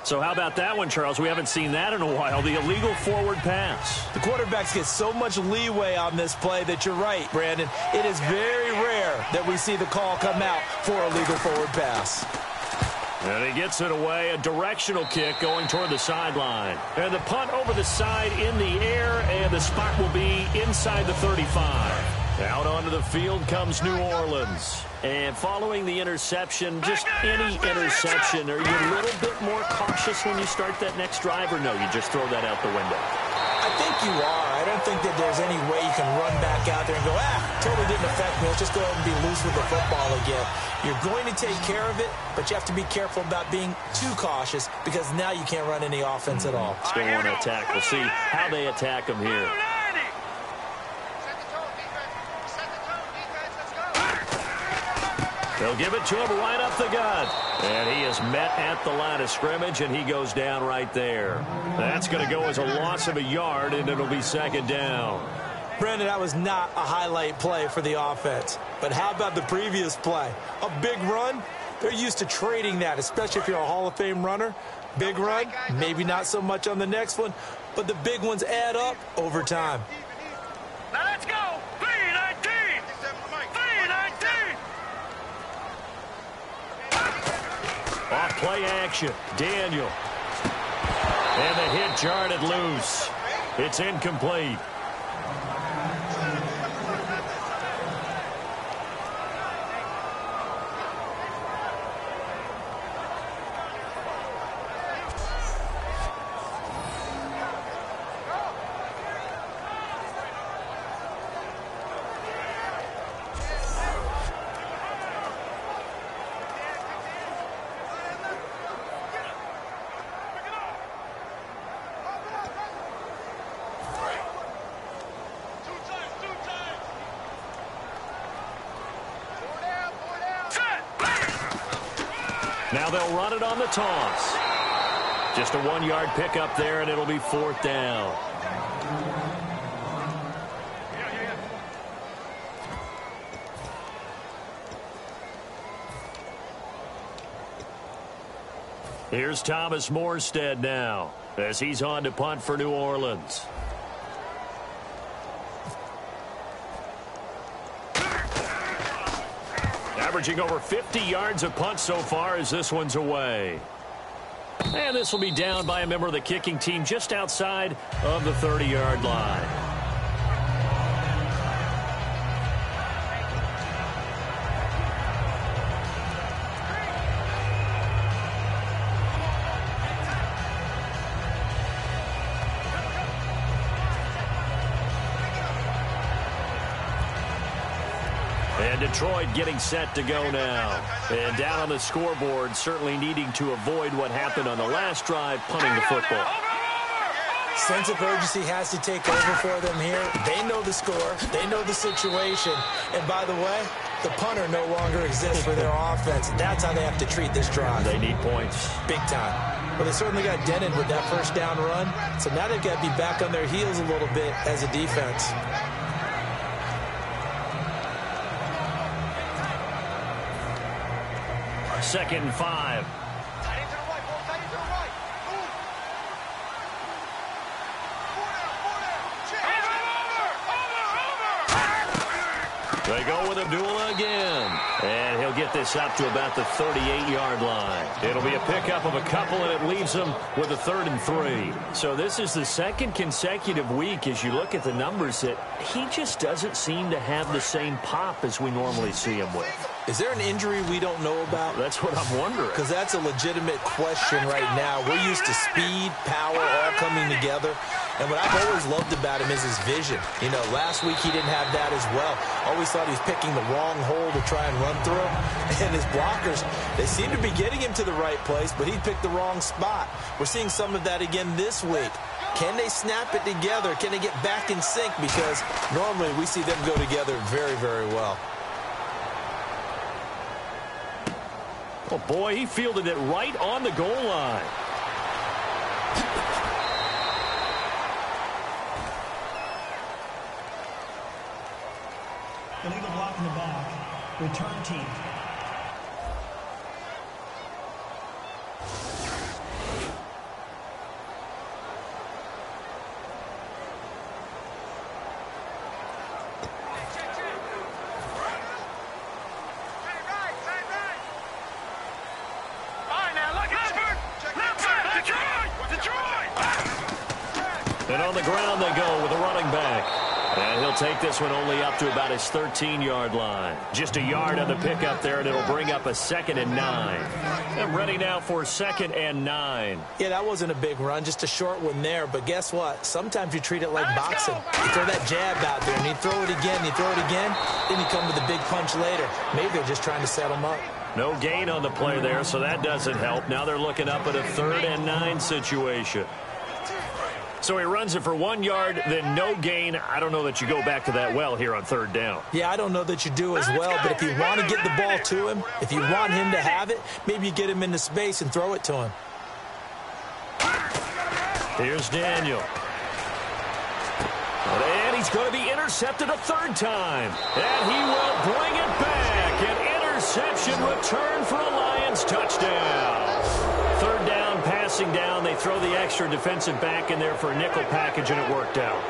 So how about that one, Charles? We haven't seen that in a while. The illegal forward pass. The quarterbacks get so much leeway on this play that you're right, Brandon. It is very rare that we see the call come out for a legal forward pass. And he gets it away. A directional kick going toward the sideline. And the punt over the side in the air, and the spot will be inside the 35. Out onto the field comes New Orleans. And following the interception, just any interception, are you a little bit more cautious when you start that next drive, or no, you just throw that out the window? I think you are. I don't think that there's any way you can run back out there and go, totally didn't affect me. Let's just go ahead and be loose with the football again. You're going to take care of it, but you have to be careful about being too cautious because now you can't run any offense at all. Still want to attack. We'll see how they attack him here. They'll give it to him right up the gut. And he is met at the line of scrimmage, and he goes down right there. That's going to go as a loss of a yard, and it'll be second down. Brandon, that was not a highlight play for the offense. But how about the previous play? A big run? They're used to trading that, especially if you're a Hall of Fame runner. Big run, maybe not so much on the next one, but the big ones add up over time. Now let's go. 3-19. 3-19. Off play action. Daniel. And the hit jarred loose. It's incomplete. Now they'll run it on the toss. Just a 1-yard pickup there, and it'll be fourth down. Here's Thomas Morstead now as he's on to punt for New Orleans. Averaging over 50 yards a punt so far as this one's away. And this will be down by a member of the kicking team just outside of the 30-yard line. And Detroit getting set to go now. And down on the scoreboard, certainly needing to avoid what happened on the last drive, punting the football. Sense of urgency has to take over for them here. They know the score. They know the situation. And by the way, the punter no longer exists for their offense. That's how they have to treat this drive. They need points. Big time. Well, they certainly got dented with that first down run. So now they've got to be back on their heels a little bit as a defense. Second and 5. They go with Abdullah again. And he'll get this up to about the 38-yard line. It'll be a pickup of a couple, and it leaves them with a 3rd and 3. So this is the second consecutive week, as you look at the numbers, that he just doesn't seem to have the same pop as we normally see him with. Is there an injury we don't know about? That's what I'm wondering. Because that's a legitimate question right now. We're used to speed, power, all coming together. And what I've always loved about him is his vision. You know, last week he didn't have that as well. Always thought he was picking the wrong hole to try and run through. And his blockers, they seem to be getting him to the right place, but he picked the wrong spot. We're seeing some of that again this week. Can they snap it together? Can they get back in sync? Because normally we see them go together very, very well. Oh, boy, he fielded it right on the goal line. Illegal block in the back. Return team. And on the ground they go with a running back. And he'll take this one only up to about his 13-yard line. Just a yard on the pickup there, and it'll bring up a 2nd and 9. And ready now for 2nd and 9. Yeah, that wasn't a big run, just a short one there. But guess what? Sometimes you treat it like boxing. You throw that jab out there, and you throw it again, you throw it again, then you come with a big punch later. Maybe they're just trying to set them up. No gain on the play there, so that doesn't help. Now they're looking up at a 3rd and 9 situation. So he runs it for 1 yard, then no gain. I don't know that you go back to that well here on 3rd down. Yeah, I don't know that you do as well, but if you want to get the ball to him, if you want him to have it, maybe you get him into space and throw it to him. Here's Daniel. And he's going to be intercepted a 3rd time. And he will bring it back. An interception return for a Lions touchdown. 3rd down, passing down. They throw the extra defensive back in there for a nickel package, and it worked out.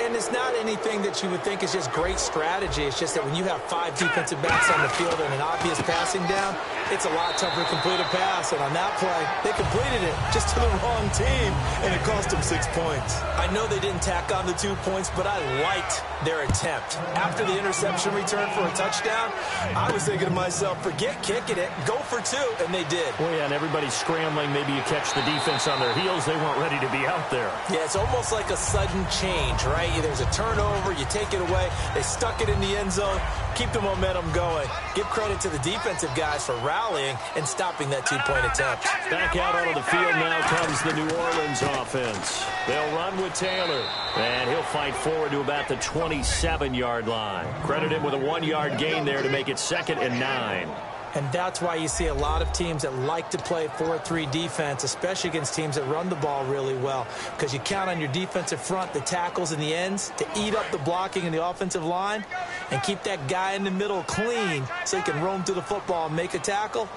And it's not anything that you would think is just great strategy. It's just that when you have 5 defensive backs on the field and an obvious passing down, it's a lot tougher to complete a pass. And on that play, they completed it just to the wrong team, and it cost them 6 points. I know they didn't tack on the 2 points, but I liked their attempt. After the interception return for a touchdown, I was thinking to myself, forget kicking it, go for 2, and they did. Well, yeah, and everybody's scrambling. Maybe you catch the defense on their heels. They weren't ready to be out there. Yeah, it's almost like a sudden change, right? There's a turnover, you take it away, they stuck it in the end zone, keep the momentum going. Give credit to the defensive guys for rallying and stopping that 2-point attempt. Back out onto the field now comes the New Orleans offense. They'll run with Taylor, and he'll fight forward to about the 27-yard line. Credit him with a 1-yard gain there to make it 2nd and 9. And that's why you see a lot of teams that like to play 4-3 defense, especially against teams that run the ball really well, because you count on your defensive front, the tackles and the ends, to eat up the blocking in the offensive line and keep that guy in the middle clean so he can roam through the football and make a tackle.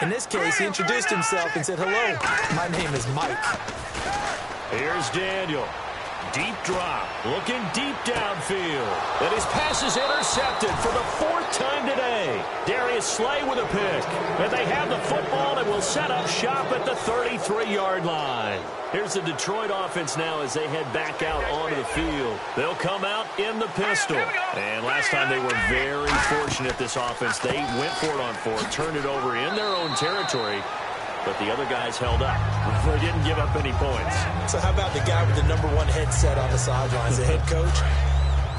In this case, he introduced himself and said, hello, my name is Mike. Here's Daniel. Deep drop, looking deep downfield. And his pass is intercepted for the 4th time today. Darius Slay with a pick. And they have the football and will set up shop at the 33-yard line. Here's the Detroit offense now as they head back out onto the field. They'll come out in the pistol. And last time they were very fortunate, this offense. They went for it on 4, turned it over in their own territory. But the other guys held up. They didn't give up any points. So how about the guy with the #1 headset on the sidelines, the head coach?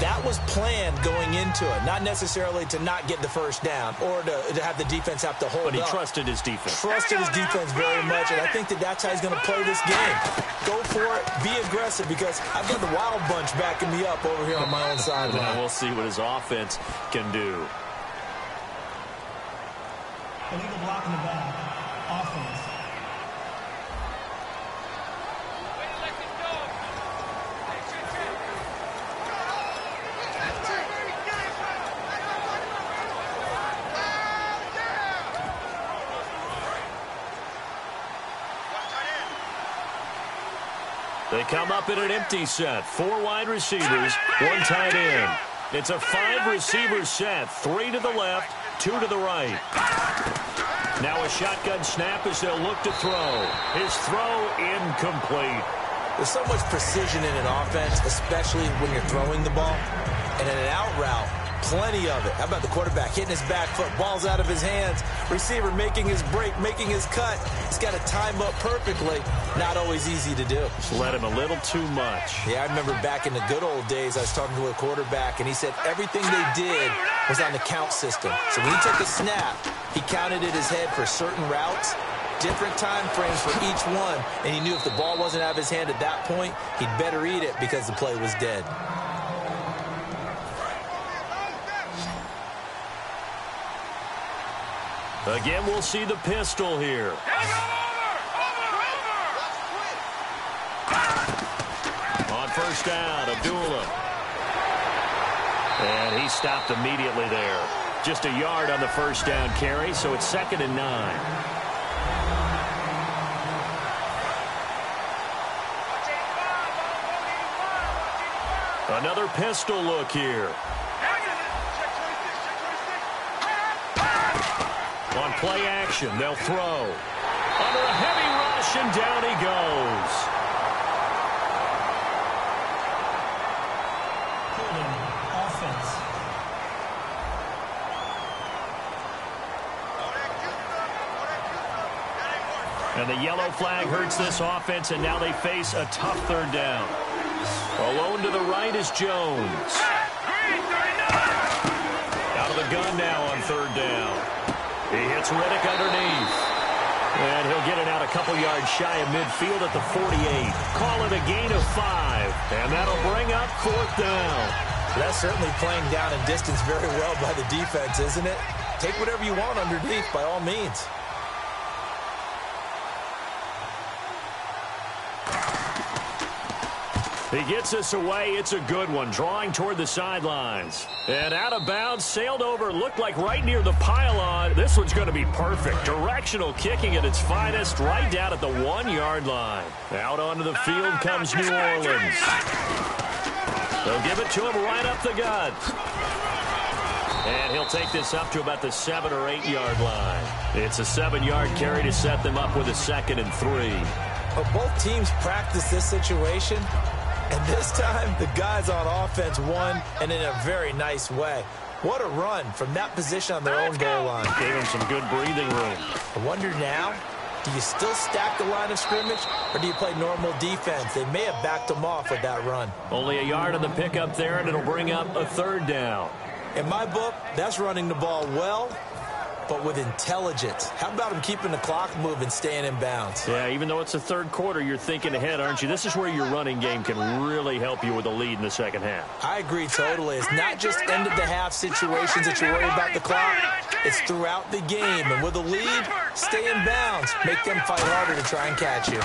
That was planned going into it, not necessarily to not get the first down or to have the defense have to hold up. But he trusted his defense. Trusted his defense very much, and I think that's how he's going to play this game. Go for it, be aggressive, because I've got the Wild Bunch backing me up over here on my own sideline. We'll see what his offense can do. Illegal block in the back. Offense. They come up in an empty set. 4 wide receivers, 1 tight end. It's a 5-receiver set. 3 to the left, 2 to the right. Now a shotgun snap as they'll look to throw. His throw incomplete. There's so much precision in an offense, especially when you're throwing the ball. And in an out route, plenty of it. How about the quarterback hitting his back foot, ball's out of his hands, receiver making his break, making his cut. He's got to time up perfectly. Not always easy to do. Just let him a little too much. Yeah, I remember back in the good old days, I was talking to a quarterback, and he said everything they did was on the count system. So when he took a snap, he counted in his head for certain routes, different time frames for each one, and he knew if the ball wasn't out of his hand at that point, he'd better eat it because the play was dead. Again, we'll see the pistol here. On first down, Abdullah. And he stopped immediately there. Just a yard on the first down carry, so it's 2nd and 9. Another pistol look here. On play action, they'll throw. Under a heavy rush, and down he goes. Holding offense. And the yellow flag hurts this offense, and now they face a tough 3rd down. Alone to the right is Jones. Out of the gun now on 3rd down. He hits Riddick underneath. And he'll get it out a couple yards shy of midfield at the 48. Call it a gain of 5. And that'll bring up 4th down. That's certainly playing down in distance very well by the defense, isn't it? Take whatever you want underneath by all means. He gets us away. It's a good one. Drawing toward the sidelines. And out of bounds, sailed over, looked like right near the pylon. This one's going to be perfect. Directional kicking at its finest, right down at the 1-yard line. Out onto the field comes New Orleans. They'll give it to him right up the gut. And he'll take this up to about the 7- or 8-yard line. It's a 7-yard carry to set them up with a 2nd and 3. Well, both teams practice this situation. And this time, the guys on offense won, and in a very nice way. What a run from that position on their own goal line. Gave him some good breathing room. I wonder now, do you still stack the line of scrimmage, or do you play normal defense? They may have backed them off with that run. Only a yard on the pickup there, and it'll bring up a 3rd down. In my book, that's running the ball well, but with intelligence. How about him keeping the clock moving, staying in bounds? Yeah, even though it's the 3rd quarter, you're thinking ahead, aren't you? This is where your running game can really help you with a lead in the 2nd half. I agree totally. It's not just end-of-the-half situations that you worry about the clock. It's throughout the game. And with a lead, stay in bounds. Make them fight harder to try and catch you.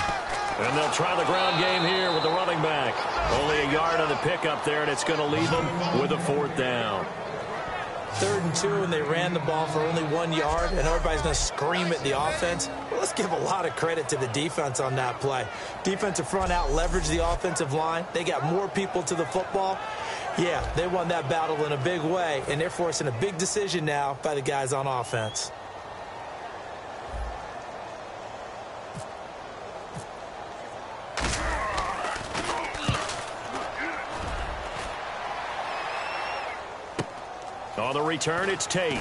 And they'll try the ground game here with the running back. Only a yard on the pickup there, and it's going to leave them with a 4th down. 3rd and 2, and they ran the ball for only 1 yard, and everybody's going to scream at the offense. Well, let's give a lot of credit to the defense on that play. Defensive front out leveraged the offensive line. They got more people to the football. Yeah, they won that battle in a big way, and they're forcing a big decision now by the guys on offense. On the return, it's Tate. We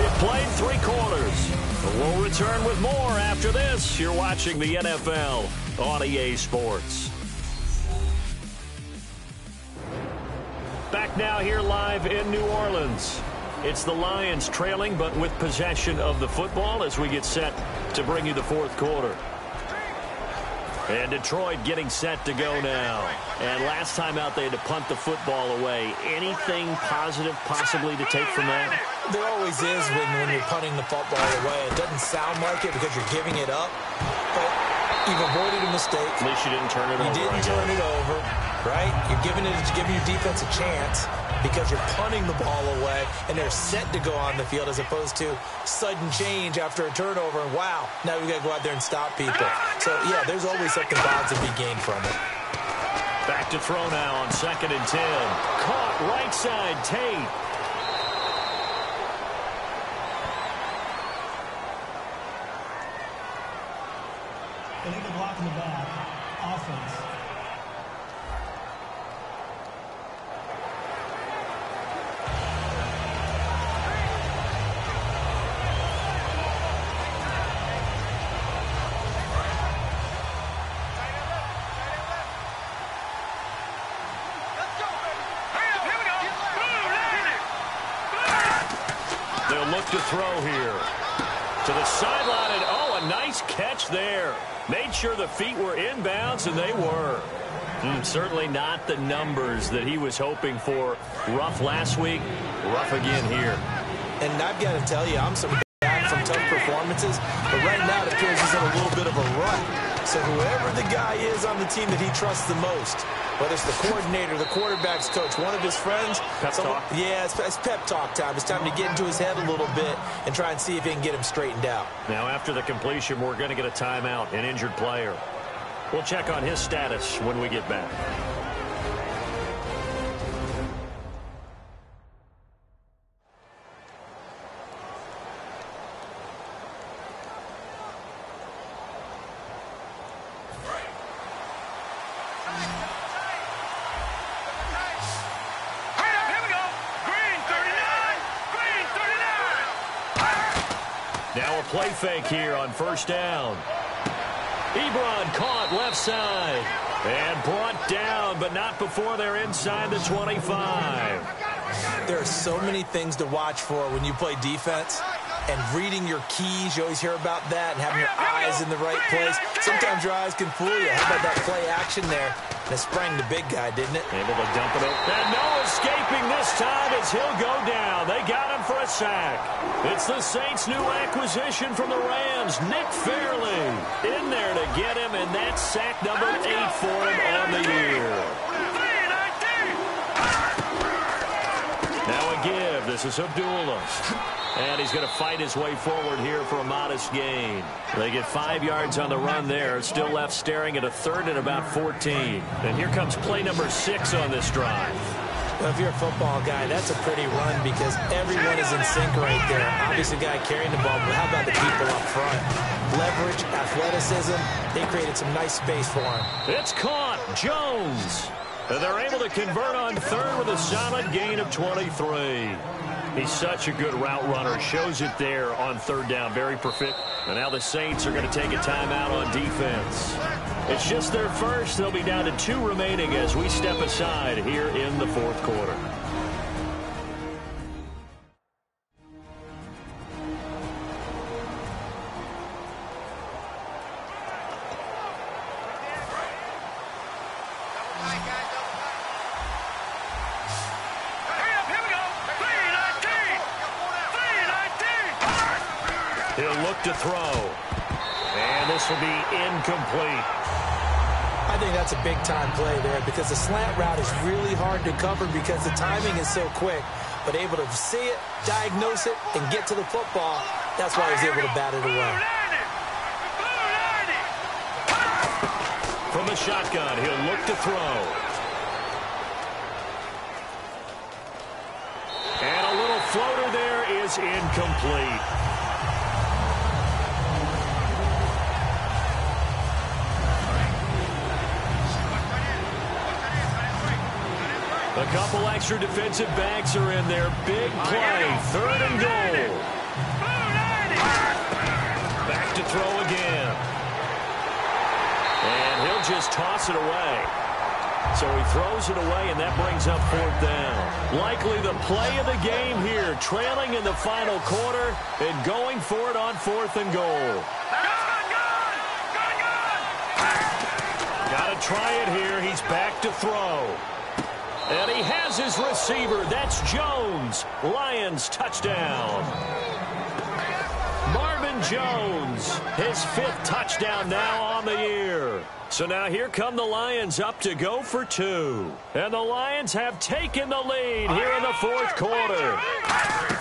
have played 3 quarters. We'll return with more after this. You're watching the NFL on EA Sports. Back now here live in New Orleans. It's the Lions trailing, but with possession of the football as we get set to bring you the 4th quarter. And Detroit getting set to go now. And last time out, they had to punt the football away. Anything positive possibly to take from that? There always is when you're punting the football away. It doesn't sound like it because you're giving it up. But you've avoided a mistake. At least you didn't turn it over. You didn't turn it over, right? You're giving your defense a chance because you're punting the ball away, and they're set to go on the field as opposed to sudden change after a turnover. And wow, now we got to go out there and stop people. So, yeah, there's always something positive to be gained from it. Back to throw now on 2nd and 10. Caught right side, Tate. Illegal block in the back. Offense. To throw here to the sideline, and oh, a nice catch there. Made sure the feet were inbounds, and they were. Certainly not the numbers that he was hoping for. Rough last week, rough again here. And I've got to tell you, I'm so back from tough performances, but right now it appears he's in a little bit of a rut. So whoever the guy is on the team that he trusts the most, whether it's the coordinator, the quarterback's coach, one of his friends. Pep talk? Yeah, it's pep talk time. It's time to get into his head a little bit and try and see if he can get him straightened out. Now, after the completion, we're going to get a timeout, an injured player. We'll check on his status when we get back. Now a play fake here on 1st down. Ebron caught left side and brought down, but not before they're inside the 25. There are so many things to watch for when you play defense. And reading your keys, you always hear about that, and having your eyes in the right place. Sometimes your eyes can fool you. How about that play action there? And it sprang the big guy, didn't it? Able to dump it up. And no escaping this time as he'll go down. They got him for a sack. It's the Saints' new acquisition from the Rams, Nick Fairley, in there to get him, and that's sack number 8 for him on the year. Now a give. This is Abdullah. And he's going to fight his way forward here for a modest gain. They get 5 yards on the run there. Still left staring at a 3rd and about 14. And here comes play number 6 on this drive. Well, if you're a football guy, that's a pretty run because everyone is in sync right there. Obviously, the guy carrying the ball, but how about the people up front? Leverage, athleticism. They created some nice space for him. It's caught. Jones. And they're able to convert on 3rd with a solid gain of 23. He's such a good route runner. Shows it there on 3rd down. Very perfect. And now the Saints are going to take a timeout on defense. It's just their first. They'll be down to 2 remaining as we step aside here in the 4th quarter. He'll look to throw. And this will be incomplete. I think that's a big-time play there because the slant route is really hard to cover because the timing is so quick. But able to see it, diagnose it, and get to the football, that's why he was able to bat it away. From the shotgun, he'll look to throw. And a little floater there is incomplete. A couple extra defensive backs are in there. Big play, 3rd and goal. Back to throw again. And he'll just toss it away. So he throws it away, and that brings up 4th down. Likely the play of the game here, trailing in the final quarter and going for it on 4th and goal. Got to try it here. He's back to throw. And he has his receiver. That's Jones. Lions touchdown. Marvin Jones, his 5th touchdown now on the year. So now here come the Lions up to go for 2. And the Lions have taken the lead here in the 4th quarter.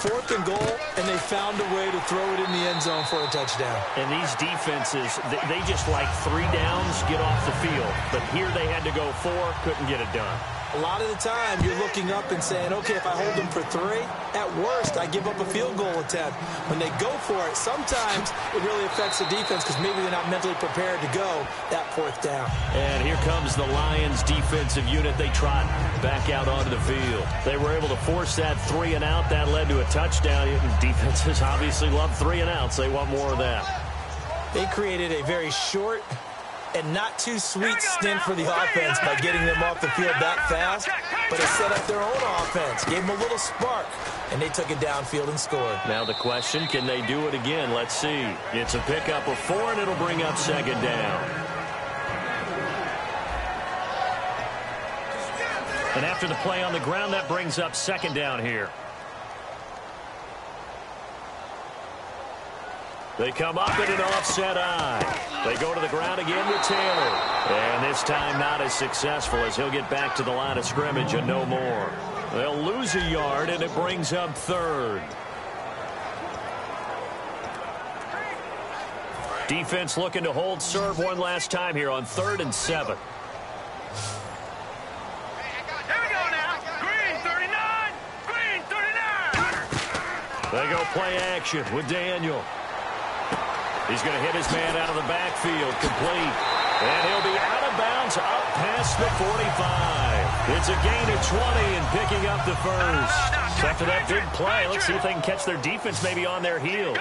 4th and goal, and they found a way to throw it in the end zone for a touchdown. And these defenses, they just like 3 downs, get off the field. But here they had to go 4, couldn't get it done. A lot of the time, you're looking up and saying, okay, if I hold them for 3, at worst, I give up a field goal attempt. When they go for it, sometimes it really affects the defense because maybe they're not mentally prepared to go that 4th down. And here comes the Lions defensive unit. They trot back out onto the field. They were able to force that 3 and out. That led to a touchdown. Defenses obviously love 3 and outs. They want more of that. They created a very short and not too sweet stint for the offense by getting them off the field that fast, but it set up their own offense, gave them a little spark, and they took it downfield and scored. Now the question, can they do it again? Let's see. It's a pickup of 4, and it'll bring up 2nd down. And after the play on the ground, that brings up 2nd down here. They come up in an offset eye. They go to the ground again with Taylor. And this time not as successful as he'll get back to the line of scrimmage and no more. They'll lose a yard, and it brings up 3rd. Defense looking to hold serve one last time here on 3rd and 7. Here we go now. Green 39. Green 39. They go play action with Daniel. He's going to hit his man out of the backfield, complete. And he'll be out of bounds up past the 45. It's a gain of 20 and picking up the 1st. So after that big play, let's see if they can catch their defense maybe on their heels.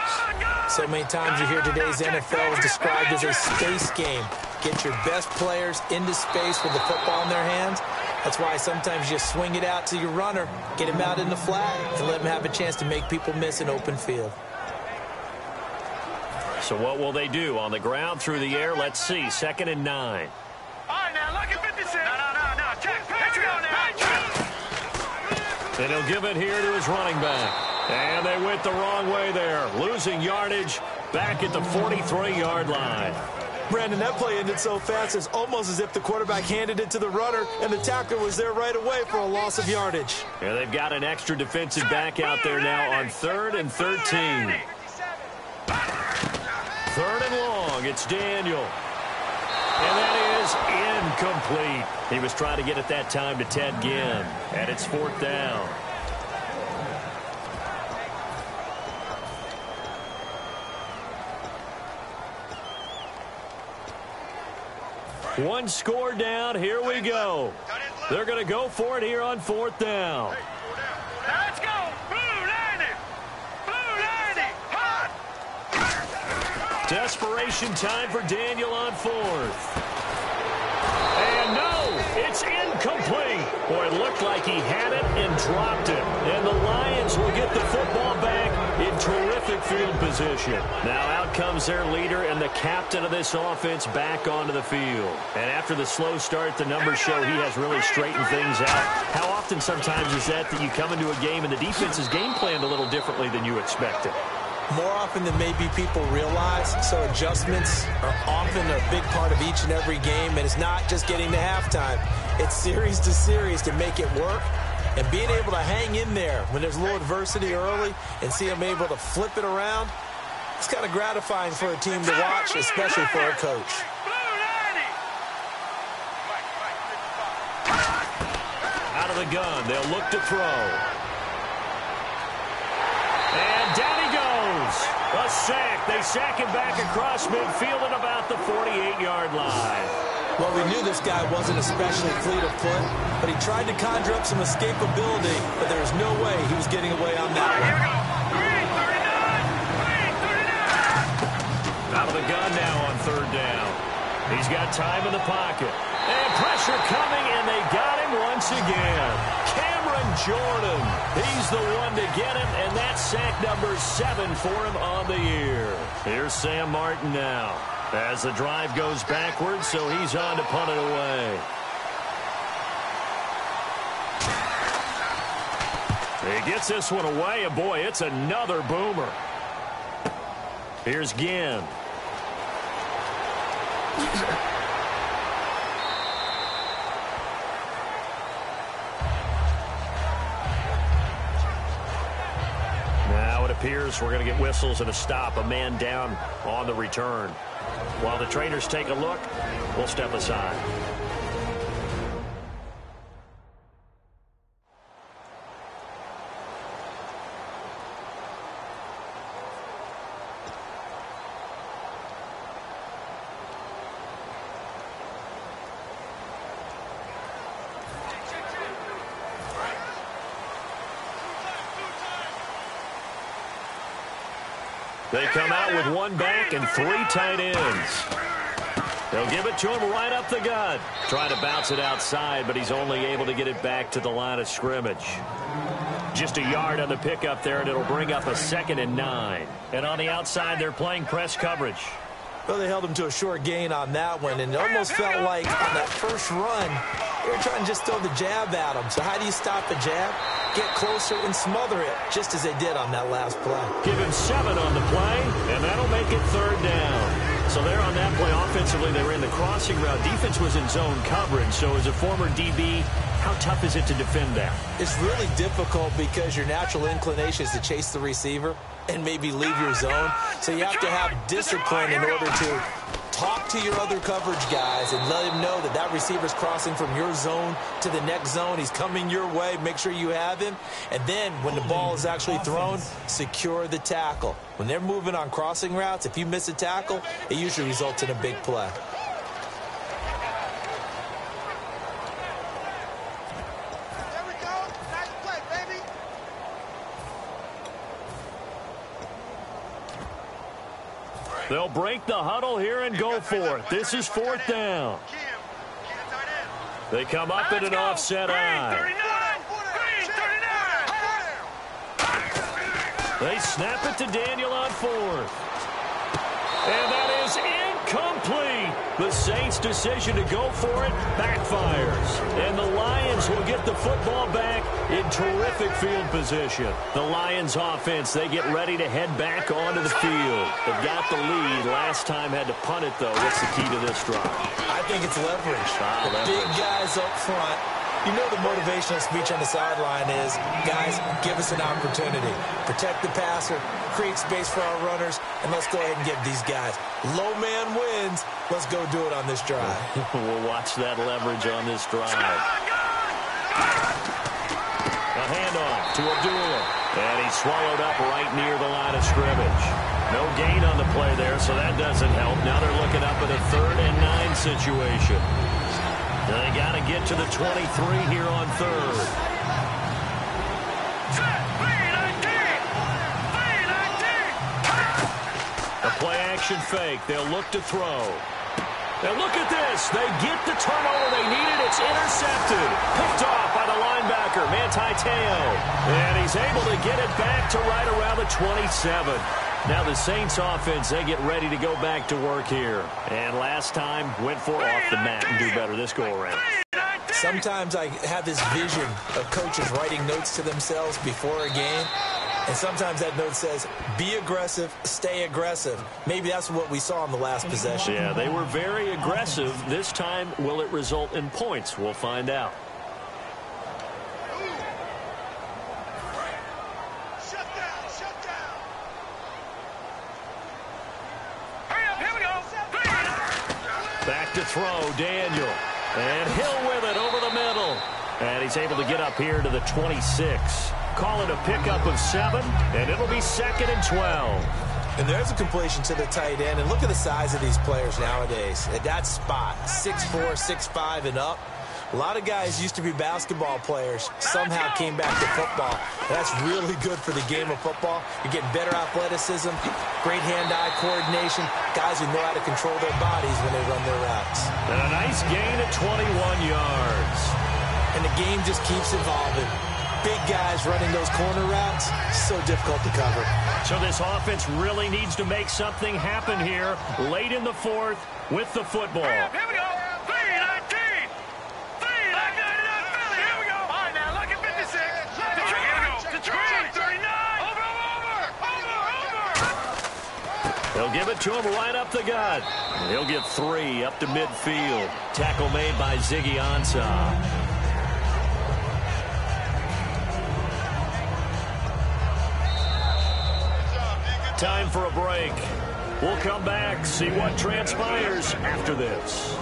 So many times you hear today's NFL is described as a space game. Get your best players into space with the football in their hands. That's why sometimes you swing it out to your runner, get him out in the flat, and let him have a chance to make people miss an open field. So what will they do? On the ground, through the air, let's see. 2nd and 9. All right, now, look at 56. No. Check. Let's go now. And he'll give it here to his running back. And they went the wrong way there. Losing yardage back at the 43-yard line. Brandon, that play ended so fast, it's almost as if the quarterback handed it to the runner, and the tackler was there right away for a loss of yardage. And they've got an extra defensive back out there now on 3rd and 13. 3rd and long, it's Daniel. And that is incomplete. He was trying to get it that time to Ted Ginn. And it's 4th down. One score down, here we go. They're going to go for it here on 4th down. Let's go. Desperation time for Daniel on 4th. And no, it's incomplete. Boy, it looked like he had it and dropped it. And the Lions will get the football back in terrific field position. Now out comes their leader and the captain of this offense back onto the field. And after the slow start, the numbers show he has really straightened things out. How often sometimes is that you come into a game and the defense is game planned a little differently than you expected? more often than maybe people realize. So adjustments are often a big part of each and every game, and it's not just getting to halftime. It's series to series to make it work, and being able to hang in there when there's a little adversity early and see them able to flip it around, it's kind of gratifying for a team to watch, especially for a coach. Out of the gun, they'll look to throw. And down he goes. A sack. They sack him back across midfield at about the 48-yard line. Well, we knew this guy wasn't especially fleet of foot, but he tried to conjure up some escapability, but there was no way he was getting away on that one. Out of the gun now on third down. He's got time in the pocket. And pressure coming, and they got him once again. Cameron Jordan, he's the one to get him, and that's sack number 7 for him on the year. Here's Sam Martin now as the drive goes backwards, so he's on to punt it away. He gets this one away, and boy, it's another boomer. Here's Ginn. Now it appears we're going to get whistles and a stop. A man down on the return. While the trainers take a look, we'll step aside. They come out with one back and 3 tight ends. They'll give it to him right up the gut. Trying to bounce it outside, but he's only able to get it back to the line of scrimmage. Just a yard on the pickup there, and it'll bring up a 2nd and 9. And on the outside, they're playing press coverage. Well, they held him to a short gain on that one, and it almost felt like on that first run, they were trying to just throw the jab at him. So how do you stop the jab? Get closer and smother it, just as they did on that last play. Give him 7 on the play, and that'll make it 3rd down. So there on that play, offensively, they were in the crossing route. Defense was in zone coverage. So as a former DB, how tough is it to defend that? It's really difficult because your natural inclination is to chase the receiver and maybe leave your zone. So you have to have discipline in order to talk to your other coverage guys and let him know that that receiver's crossing from your zone to the next zone. He's coming your way. Make sure you have him. And then when the ball is actually thrown, secure the tackle. When they're moving on crossing routes, if you miss a tackle, it usually results in a big play. They'll break the huddle here and go for it. This is 4th down. They come up in an offset eye. They snap it to Daniel on 4th. And that is incomplete. The Saints' decision to go for it backfires. And the Lions will get the football back in terrific field position. The Lions offense, they get ready to head back onto the field. They've got the lead. Last time had to punt it, though. What's the key to this drive? I think it's leverage. The big guys up front. You know the motivational speech on the sideline is, guys, give us an opportunity. Protect the passer, create space for our runners, and let's go ahead and get these guys. Low man wins. Let's go do it on this drive. We'll watch that leverage on this drive. A handoff to Abdullah. And he's swallowed up right near the line of scrimmage. No gain on the play there, so that doesn't help. Now they're looking up at a 3rd and 9 situation. They got to get to the 23 here on 3rd. A play-action fake. They'll look to throw. And look at this. They get the turnover they needed. It's intercepted. Picked off by the linebacker, Manti Te'o. And he's able to get it back to right around the 27. Now the Saints offense, they get ready to go back to work here. And last time, went for off the mat and do better this go-around. Sometimes I have this vision of coaches writing notes to themselves before a game. And sometimes that note says, be aggressive, stay aggressive. Maybe that's what we saw in the last possession. Yeah, they were very aggressive. This time, will it result in points? We'll find out. Back to throw, Daniel. And Hill with it over the middle. And he's able to get up here to the 26. Call it a pickup of 7, and it'll be 2nd and 12. And there's a completion to the tight end. And look at the size of these players nowadays. At that spot, 6'4", 6'5", and up. A lot of guys used to be basketball players, somehow came back to football. That's really good for the game of football. You're getting better athleticism, great hand-eye coordination, guys who know how to control their bodies when they run their routes. And a nice gain at 21 yards. And the game just keeps evolving. Big guys running those corner routes, so difficult to cover. So this offense really needs to make something happen here late in the 4th with the football. Here we go. 3-19. 3-19. Here we go. All right, now look at 56. Detroit. 39. Over. They'll give it to him right up the gut. He'll get 3 up to midfield. Tackle made by Ziggy Ansah. Time for a break. We'll come back, see what transpires after this.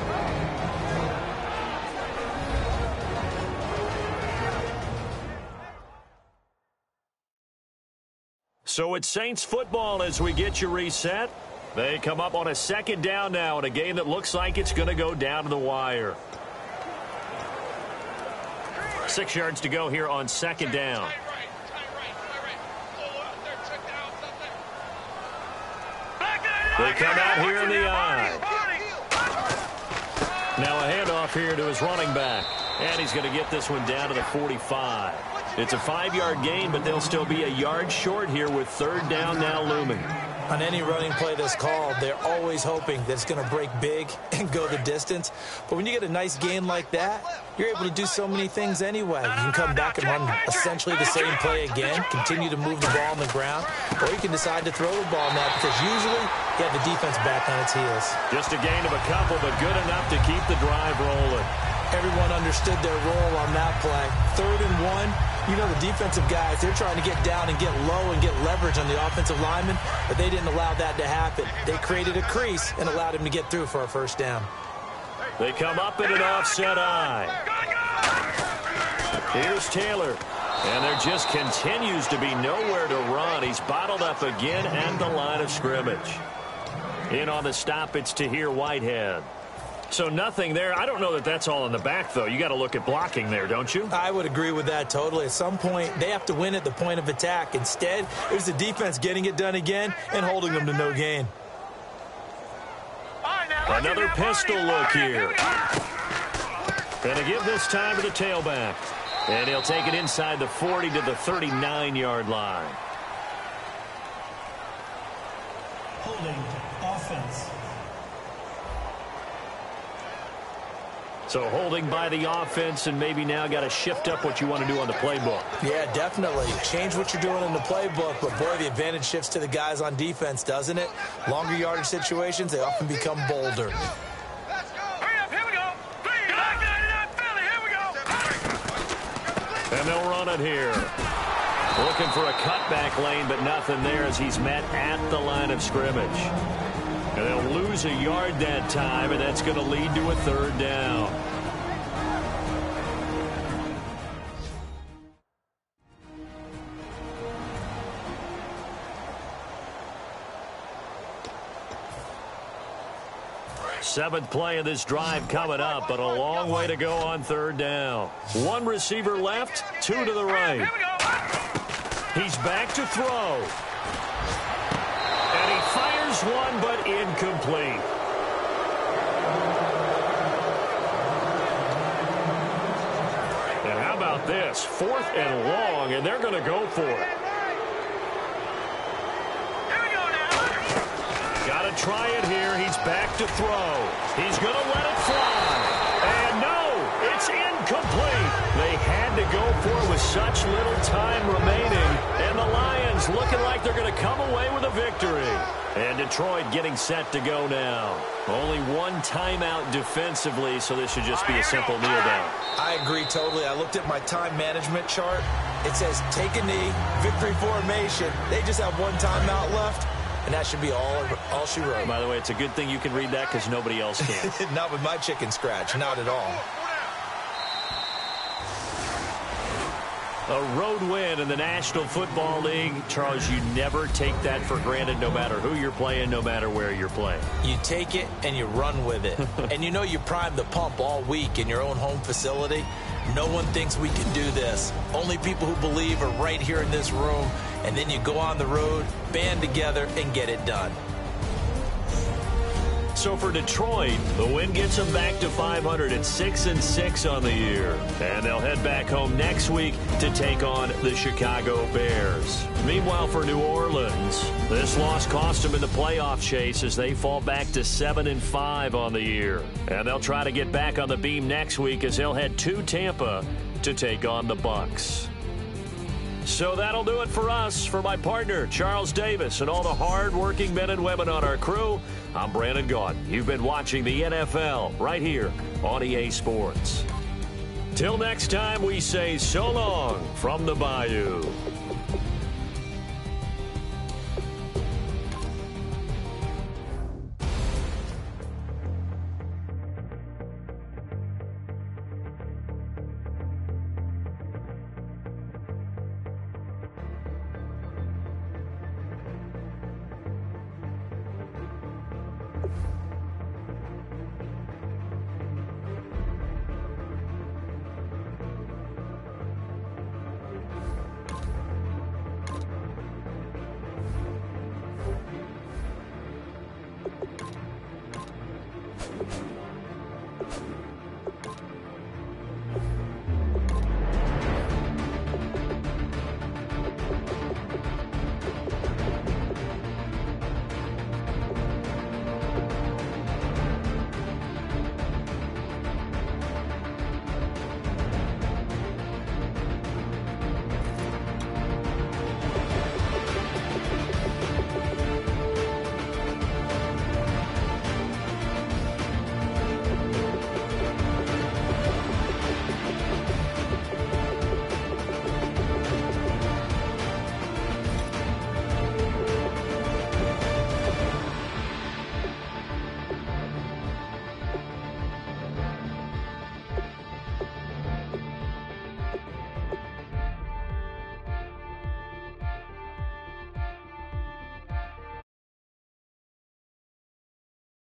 So it's Saints football as we get you reset. They come up on a 2nd down now in a game that looks like it's going to go down to the wire. 6 yards to go here on 2nd down. They come out here in the eye. Now a handoff here to his running back. And he's going to get this one down to the 45. It's a 5-yard gain, but they'll still be a yard short here with 3rd down now looming. On any running play that's called, they're always hoping that it's going to break big and go the distance. But when you get a nice gain like that, you're able to do so many things anyway. You can come back and run essentially the same play again, continue to move the ball on the ground, or you can decide to throw the ball now because usually you have the defense back on its heels. Just a gain of a couple, but good enough to keep the drive rolling. Everyone understood their role on that play. 3rd and 1, you know the defensive guys, they're trying to get down and get low and get leverage on the offensive lineman, but they didn't allow that to happen. They created a crease and allowed him to get through for a 1st down. They come up in an offset eye. Here's Taylor. And there just continues to be nowhere to run. He's bottled up again at the line of scrimmage. In on the stop, it's Tahir Whitehead. So nothing there. I don't know that that's all in the back, though. You got to look at blocking there, don't you? I would agree with that totally. At some point, they have to win at the point of attack. Instead, it was the defense getting it done again and holding them to no gain. Another pistol look here. Going to give this time to the tailback. And he'll take it inside the 40 to the 39-yard line. Holding offense. So holding by the offense, and maybe now got to shift up what you want to do on the playbook. Yeah, definitely. Change what you're doing in the playbook, but boy, the advantage shifts to the guys on defense, doesn't it? Longer yardage situations, they often become bolder. Here we go. 3-99 Philly. Here we go. And they'll run it here. Looking for a cutback lane, but nothing there as he's met at the line of scrimmage. And they'll lose a yard that time, and that's going to lead to a 3rd down. Seventh play of this drive coming up, but a long way to go on 3rd down. 1 receiver left, 2 to the right. He's back to throw. And he fires one, but incomplete. And how about this? 4th and long, and they're going to go for it. Got to try it here. He's back to throw. He's going to let it fly. And no, it's It's incomplete. They had to go for it with such little time remaining. And the Lions looking like they're going to come away with a victory. And Detroit getting set to go now. Only one timeout defensively, so this should just be a simple kneel down. I agree totally. I looked at my time management chart. It says take a knee, victory formation. They just have one timeout left, and that should be all she wrote. By the way, it's a good thing you can read that because nobody else can. Not with my chicken scratch. Not at all. A road win in the National Football League. Charles, you never take that for granted no matter who you're playing, no matter where you're playing. You take it and you run with it. And you know you primed the pump all week in your own home facility. No one thinks we can do this. Only people who believe are right here in this room. And then you go on the road, band together, and get it done. So for Detroit, the win gets them back to 500 at 6-6 on the year. And they'll head back home next week to take on the Chicago Bears. Meanwhile, for New Orleans, this loss cost them in the playoff chase as they fall back to 7-5 on the year. And they'll try to get back on the beam next week as they'll head to Tampa to take on the Bucs. So that'll do it for us. For my partner, Charles Davis, and all the hard-working men and women on our crew, I'm Brandon Gaudin. You've been watching the NFL right here on EA Sports. Till next time, we say so long from the Bayou.